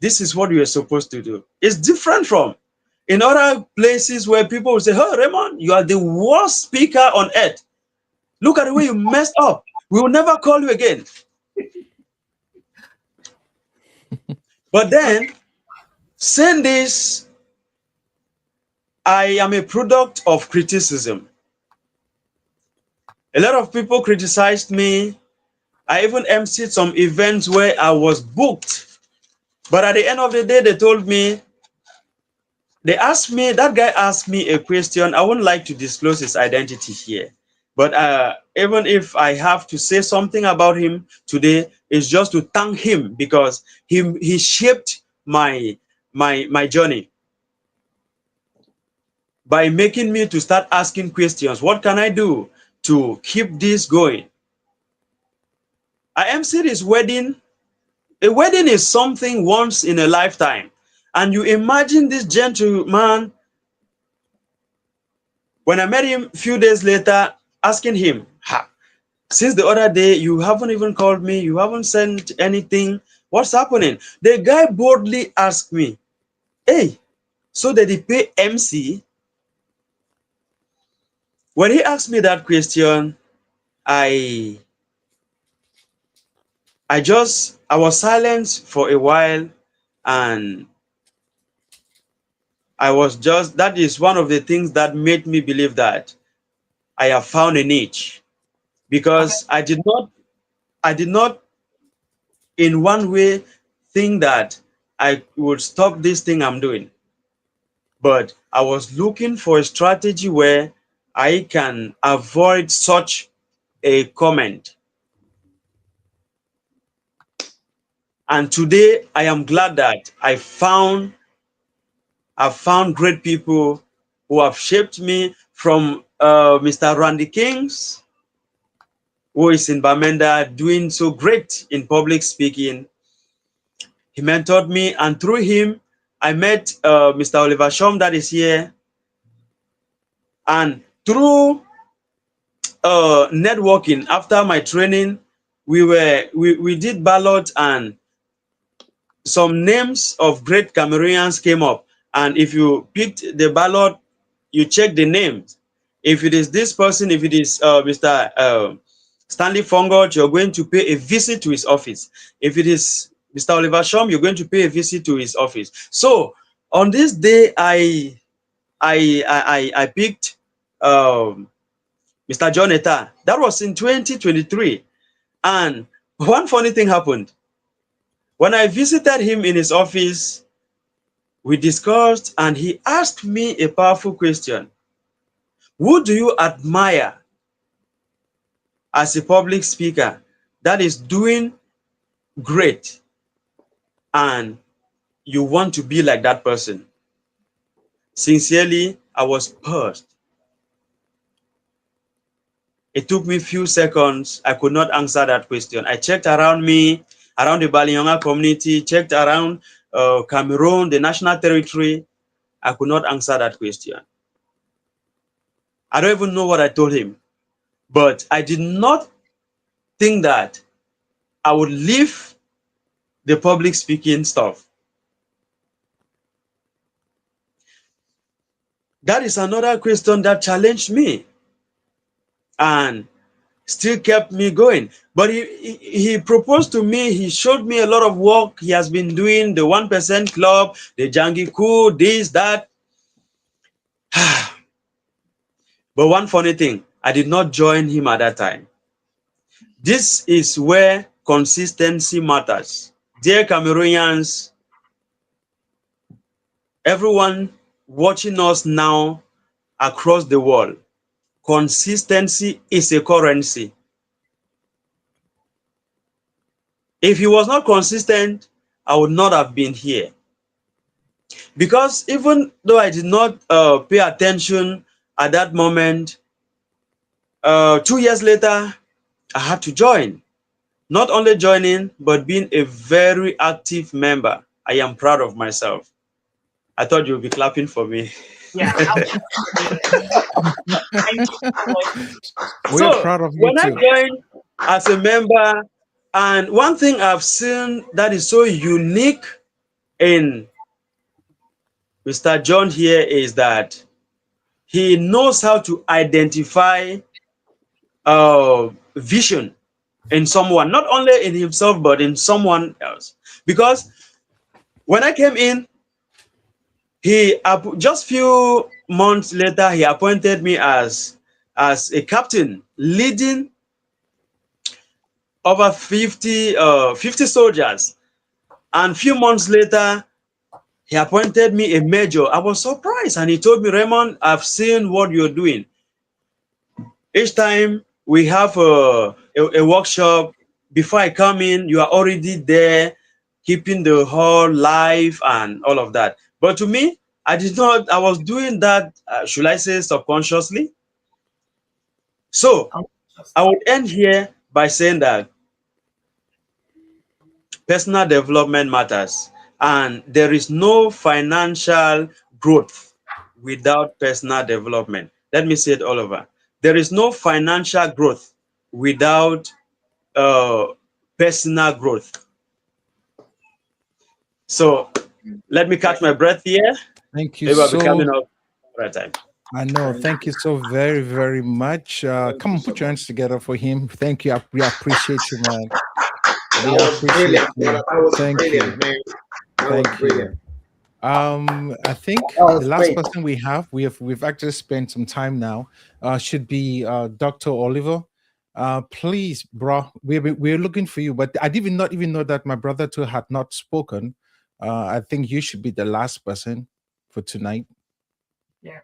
This is what you are supposed to do. It's different from in other places where people will say, oh, Raymond, you are the worst speaker on earth. Look at the way you messed up. We will never call you again. But then, saying this, I am a product of criticism. A lot of people criticized me. I even emceed some events where I was booked. But at the end of the day, they told me, that guy asked me a question. I wouldn't like to disclose his identity here. But even if I have to say something about him today, it's just to thank him because he shaped my journey by making me to start asking questions. What can I do to keep this going? I emceed his wedding. A wedding is something once in a lifetime. And you imagine this gentleman, when I met him a few days later, asking him, since the other day, you haven't even called me, you haven't sent anything, what's happening? The guy boldly asked me, hey, so did he pay MC? When he asked me that question, I was silent for a while, and that is one of the things that made me believe that I have found a niche, because I did not in one way think that I would stop this thing I'm doing. But I was looking for a strategy where I can avoid such a comment. And today I am glad that I've found great people who have shaped me, from Mr. Randy Kings, who is in Bamenda doing so great in public speaking. He mentored me, and through him, I met Mr. Oliver Shom that is here. And through networking, after my training, we did ballot, and some names of great Cameroonians came up. And if you picked the ballot, you check the names. If it is this person, if it is Mr. Stanley Fongot, you're going to pay a visit to his office. If it is Mr. Oliver Shom, you're going to pay a visit to his office. So on this day, I picked Mr. John Etta. That was in 2023. And one funny thing happened. When I visited him in his office, we discussed, and he asked me a powerful question. Who do you admire as a public speaker that is doing great and you want to be like that person? Sincerely, I was perturbed. It took me a few seconds. I could not answer that question. I checked around me, around the Balinyonga community, checked around Cameroon, the national territory. I could not answer that question. I don't even know what I told him. But I did not think that I would leave the public speaking stuff. That is another question that challenged me and still kept me going. But he proposed to me, he showed me a lot of work he has been doing, the 1% Club, the Jangiku, this, that. But one funny thing, I did not join him at that time. This is where consistency matters. Dear Cameroonians, everyone watching us now across the world, consistency is a currency. If he was not consistent, I would not have been here. Because even though I did not pay attention at that moment, 2 years later, I had to join. Not only joining, but being a very active member. I am proud of myself. I thought you would be clapping for me. Yeah. We're proud of you when too. I joined as a member, and one thing I've seen that is so unique in Mr. John here is that he knows how to identify vision in someone, not only in himself, but in someone else. Because when I came in, he just few months later, he appointed me as a captain, leading over 50 soldiers. And few months later, he appointed me a major. I was surprised, and he told me, Raymond, I've seen what you're doing. Each time we have a workshop, before I come in, you are already there, keeping the hall live and all of that. But to me, I was doing that, should I say, subconsciously? So I would end here by saying that personal development matters, and there is no financial growth without personal development. Let me say it all over. There is no financial growth without personal growth. So let me catch my breath here. Thank you Maybe I'll be so coming up right time. I know. Thank you so very, very much. Come on, put your hands together for him. Thank you. We appreciate you, man. We That was appreciate brilliant. you. That was Thank you. brilliant, man. That was Thank you. brilliant. I think That was the last great. person we've actually spent some time now should be Dr. Oliver. Please, bro, we're looking for you, but I did not even know that my brother too had not spoken. I think you should be the last person for tonight. Yeah.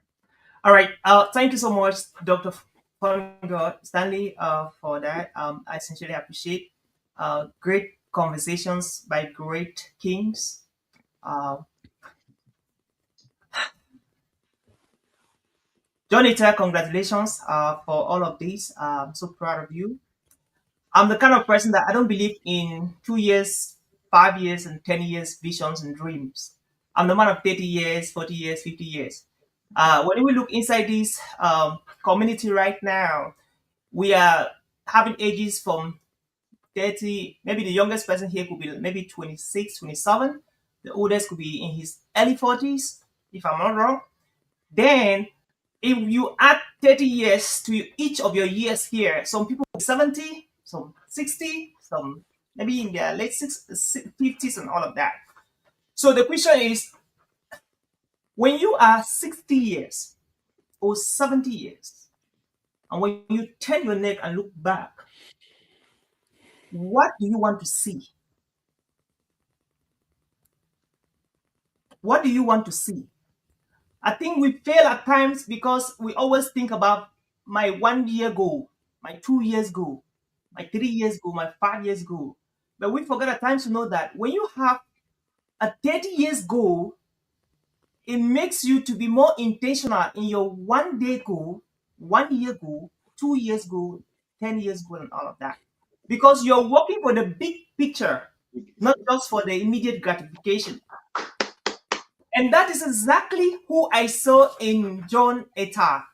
All right. Thank you so much, Dr. Fungo Stanley, for that. I sincerely appreciate great conversations by great kings. John Ita, congratulations for all of this. I'm so proud of you. I'm the kind of person that I don't believe in 2 years, 5 years, and 10 years visions and dreams. I'm the man of 30 years, 40 years, 50 years. When we look inside this community right now, we are having ages from 30, maybe the youngest person here could be maybe 26, 27. The oldest could be in his early 40s, if I'm not wrong. Then, if you add 30 years to each of your years here, some people 70, some 60, some maybe in their late 50s and all of that. So the question is, when you are 60 years or 70 years, and when you turn your neck and look back, what do you want to see? What do you want to see? I think we fail at times because we always think about my 1 year goal, my 2 years goal, my 3 years goal, my 5 years goal. But we forget at times to know that when you have a 30 years goal, it makes you to be more intentional in your 1 day goal, 1 year goal, 2 years ago, 10 years ago, and all of that. Because you're working for the big picture, not just for the immediate gratification. And that is exactly who I saw in John Etta,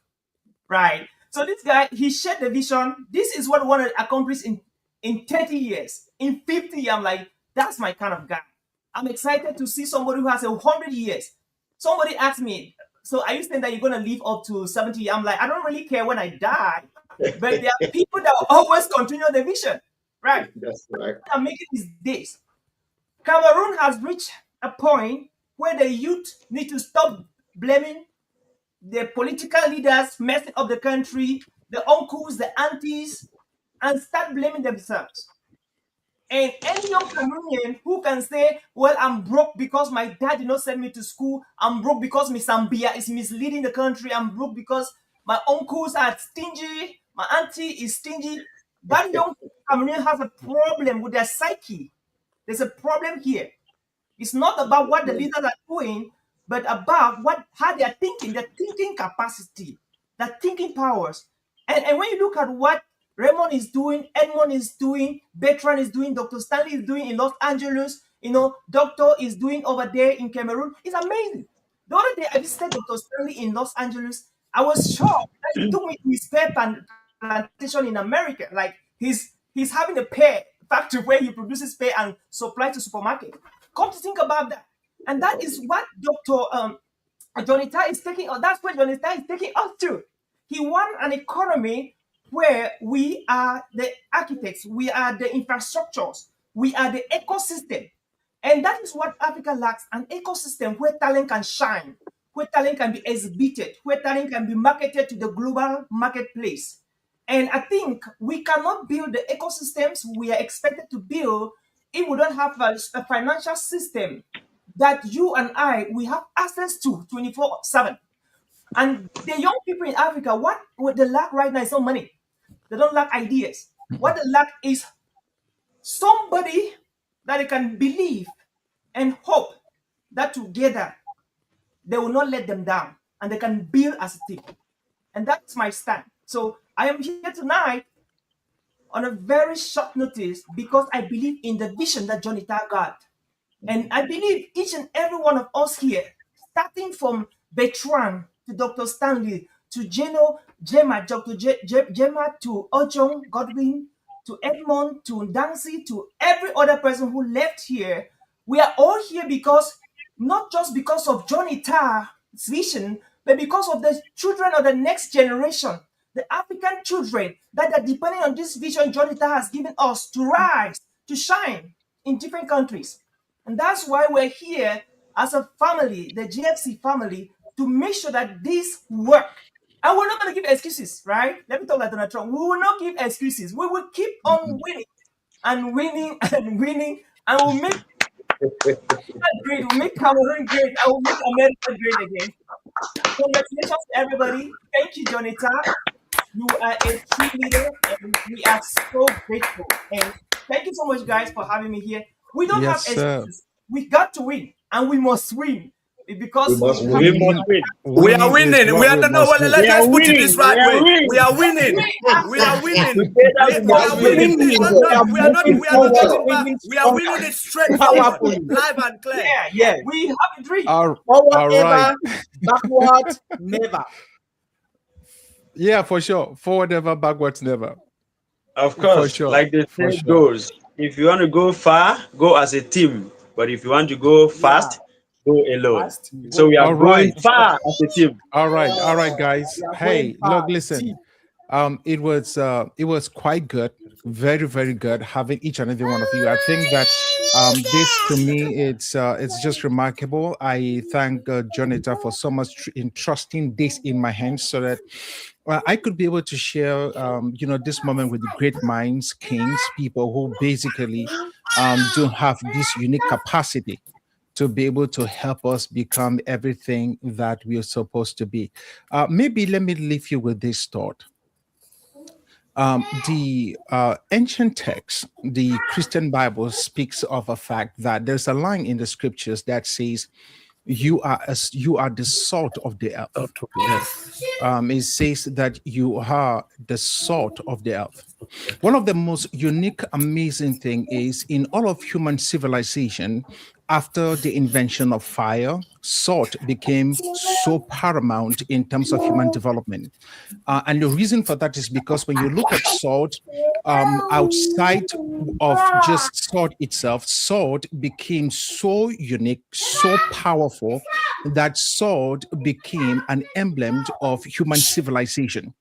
right? So this guy, he shared the vision. This is what I want to accomplish in 30 years. In 50 years, I'm like, that's my kind of guy. I'm excited to see somebody who has 100 years. Somebody asked me, so are you saying that you're going to live up to 70 years? I'm like, I don't really care when I die. But there are people that will always continue the vision, right? That's right. I'm making these days. Cameroon has reached a point where the youth need to stop blaming the political leaders messing up the country, the uncles, the aunties, and start blaming themselves. And any young Cameroonian who can say, well, I'm broke because my dad did not send me to school, I'm broke because Miss Zambia is misleading the country, I'm broke because my uncles are stingy, my auntie is stingy. That young Cameroonian has a problem with their psyche. There's a problem here. It's not about what the leaders are doing, but about how they are thinking, their thinking capacity, their thinking powers. And when you look at what Raymond is doing, Edmond is doing, Bertrand is doing, Dr. Stanley is doing in Los Angeles, Doctor is doing over there in Cameroon, it's amazing. The other day I visited Dr. Stanley in Los Angeles. I was shocked that he took me to his pear plantation in America. Like he's having a pear factory where he produces pear and supply to supermarket. Come to think about that. And that is what Dr. Jonita is taking, or that's where Jonita is taking us to. He wants an economy where we are the architects, we are the infrastructures, we are the ecosystem. And that is what Africa lacks, an ecosystem where talent can shine, where talent can be exhibited, where talent can be marketed to the global marketplace. And I think we cannot build the ecosystems we are expected to build if we don't have a financial system that you and we have access to 24/7. And the young people in Africa, what they lack right now is not money. They don't lack ideas. What they lack is somebody that they can believe and hope that together they will not let them down and they can build as a team. And that's my stand. So I am here tonight on a very short notice because I believe in the vision that Jonita got. And I believe each and every one of us here, starting from Bertrand to Dr. Stanley, to Gemma, Dr. Gemma, to Ojong Godwin, to Edmond, to Dancy, to every other person who left here, we are all here because, not just because of Jonita's vision, but because of the children of the next generation, the African children that are depending on this vision Jonita has given us to rise, to shine in different countries. And that's why we're here as a family, the GFC family, to make sure that this work. And we're not going to give excuses, right? Let me talk like Donald Trump. We will not give excuses. We will keep on winning and winning and winning, and we'll make great. We'll make Cameroon great. And we'll make America great again. Congratulations to everybody. Thank you, Jonita. You are a true leader, and we are so grateful. And thank you so much, guys, for having me here. We don't have excuses. We got to win, and we must win. Because we are winning. We are let's put it this right way. We are winning. We are winning. We are winning it straight forward, live and clear. Yeah. We have a dream. Forward ever, backward never. Yeah, for sure. Forward ever, backwards never. Of course, sure. Like the saying goes, if you want to go far, go as a team. But if you want to go fast, go alone. So we are going far as a team. All right, guys. Hey, look, listen. It was quite good, very, very good having each and every one of you. I think that this to me it's just remarkable. I thank Jonita for so much entrusting this in my hands so that I could be able to share this moment with the great minds, kings, people who basically do have this unique capacity to be able to help us become everything that we are supposed to be. Maybe let me leave you with this thought. The ancient text, the Christian Bible, speaks of a fact that there's a line in the scriptures that says, You are the salt of the earth. Yes. It says that you are the salt of the earth. One of the most unique, amazing thing is in all of human civilization, after the invention of fire, salt became so paramount in terms of human development. And the reason for that is because when you look at salt, outside of just salt itself, salt became so unique, so powerful, that salt became an emblem of human civilization.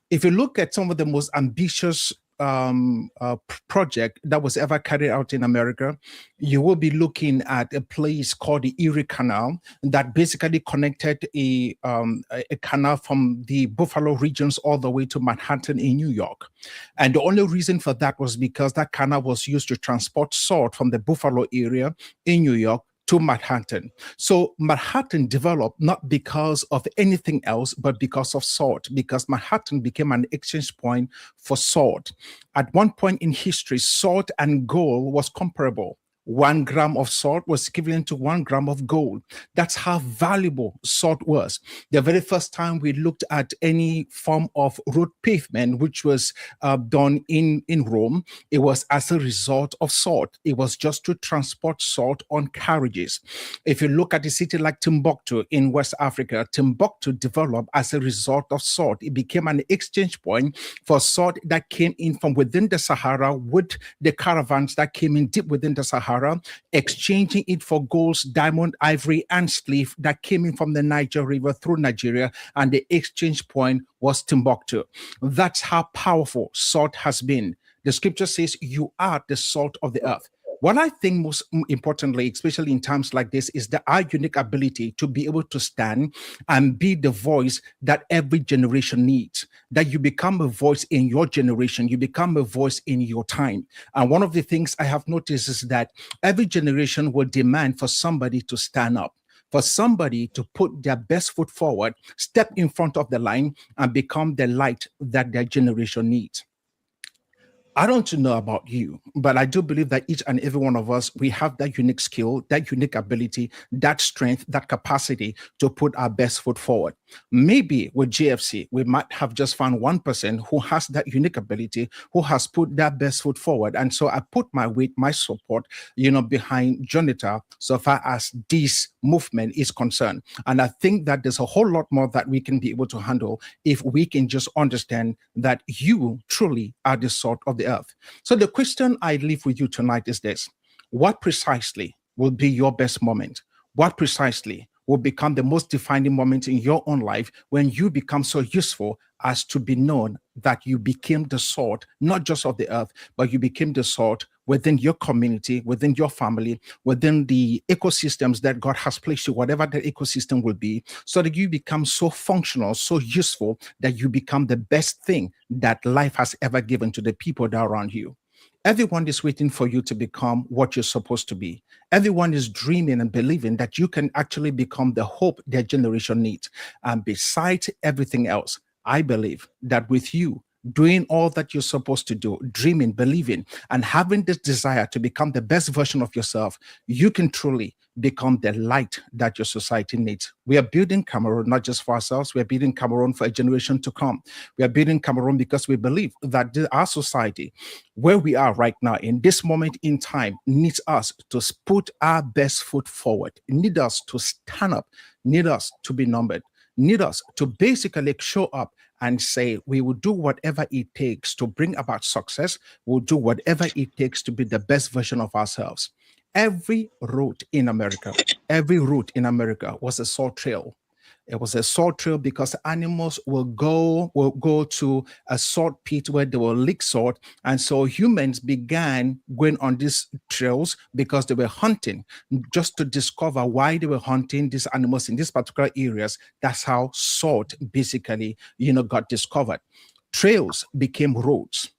If you look at some of the most ambitious project that was ever carried out in America, you will be looking at a place called the Erie Canal that basically connected a canal from the Buffalo regions all the way to Manhattan in New York. And the only reason for that was because that canal was used to transport salt from the Buffalo area in New York to Manhattan. So Manhattan developed not because of anything else, but because of salt, because Manhattan became an exchange point for salt. At one point in history, salt and gold was comparable. 1 gram of salt was equivalent to 1 gram of gold. That's how valuable salt was. The very first time we looked at any form of road pavement, which was done in Rome, it was as a result of salt. It was just to transport salt on carriages. If you look at a city like Timbuktu in West Africa, Timbuktu developed as a result of salt. It became an exchange point for salt that came in from within the Sahara with the caravans that came in deep within the Sahara, exchanging it for golds, diamond, ivory, and slave that came in from the Niger River through Nigeria, and the exchange point was Timbuktu. That's how powerful salt has been. The scripture says, you are the salt of the earth. What I think most importantly, especially in times like this, is our unique ability to be able to stand and be the voice that every generation needs, that you become a voice in your generation, you become a voice in your time. And one of the things I have noticed is that every generation will demand for somebody to stand up, for somebody to put their best foot forward, step in front of the line, and become the light that their generation needs. I don't know about you, but I do believe that each and every one of us, we have that unique skill, that unique ability, that strength, that capacity to put our best foot forward. Maybe with JFC, we might have just found one person who has that unique ability, who has put their best foot forward. And so I put my weight, my support, behind Jonita so far as this movement is concerned. And I think that there's a whole lot more that we can be able to handle if we can just understand that you truly are the salt of the earth. So the question I leave with you tonight is this: what precisely will be your best moment? What precisely will become the most defining moment in your own life when you become so useful as to be known that you became the salt, not just of the earth, but you became the salt within your community, within your family, within the ecosystems that God has placed you, whatever that ecosystem will be, so that you become so functional, so useful, that you become the best thing that life has ever given to the people that are around you. Everyone is waiting for you to become what you're supposed to be. Everyone is dreaming and believing that you can actually become the hope their generation needs. And besides everything else, I believe that with you doing all that you're supposed to do, dreaming, believing, and having this desire to become the best version of yourself, you can truly become the light that your society needs. We are building Cameroon not just for ourselves, we are building Cameroon for a generation to come. We are building Cameroon because we believe that our society, where we are right now in this moment in time, needs us to put our best foot forward, need us to stand up, need us to be numbered, need us to basically show up and say, we will do whatever it takes to bring about success. We'll do whatever it takes to be the best version of ourselves. Every route in America was a salt trail. It was a salt trail because animals will go to a salt pit where they will lick salt. And so humans began going on these trails because they were hunting, just to discover why they were hunting these animals in these particular areas. That's how salt basically, got discovered. Trails became roads.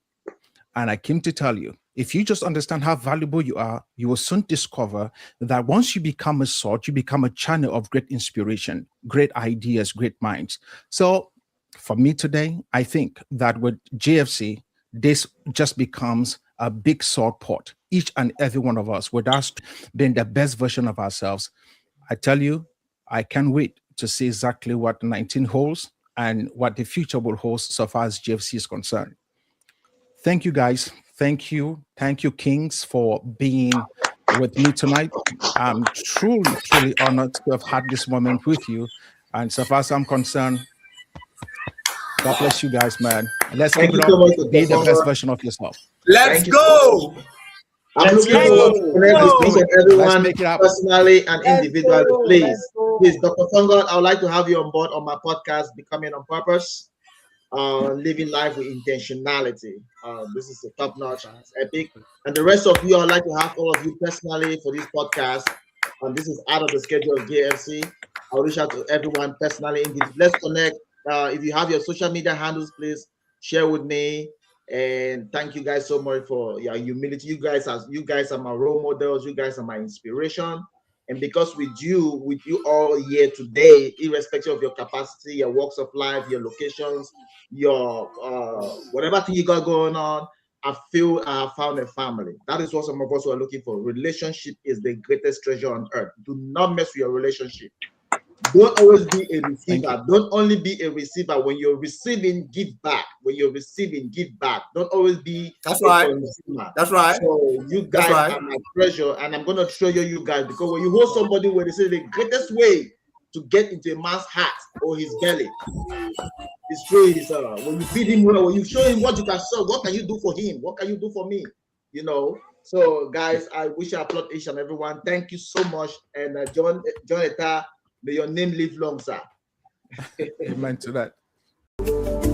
And I came to tell you, if you just understand how valuable you are, you will soon discover that once you become a salt, you become a channel of great inspiration, great ideas, great minds. So for me today, I think that with JFC, this just becomes a big salt pot. Each and every one of us, with us being the best version of ourselves, I tell you, I can't wait to see exactly what 19 holds and what the future will hold so far as GFC is concerned. Thank you, guys. Thank you. Thank you, Kings, for being with me tonight. I'm truly, truly honored to have had this moment with you. And so far as I'm concerned, God bless you guys, man. Let's keep it up. Be the best version of yourself. Let's go. I'm looking forward to connect with each and everyone personally and individually. Please, Dr. Fungal, I would like to have you on board on my podcast, Becoming on Purpose, Living Life with Intentionality. This is a top-notch, it's epic. And the rest of you, I'd like to have all of you personally for this podcast. And this is out of the schedule of JFC. I'll reach out to everyone personally. Let's connect. If you have your social media handles, please share with me. And thank you guys so much for your humility. You guys are my role models. You guys are my inspiration. And because with you all here today, irrespective of your capacity, your walks of life, your locations, your whatever thing you got going on, I feel I have found a family. That is what some of us are looking for. Relationship is the greatest treasure on earth. Do not mess with your relationship. Don't always be a receiver. Don't only be a receiver. When you're receiving, give back. When you're receiving, give back. Don't always be a consumer. That's right. So you guys are my treasure, and I'm gonna treasure you guys, because when you hold somebody, when they say the greatest way to get into a man's heart or his belly is through his when you feed him well, when you show him what you can serve, what can you do for him? What can you do for me? You know. So guys, I wish I applaud each and everyone. Thank you so much. And John Etta, may your name live long, sir. Amen to that.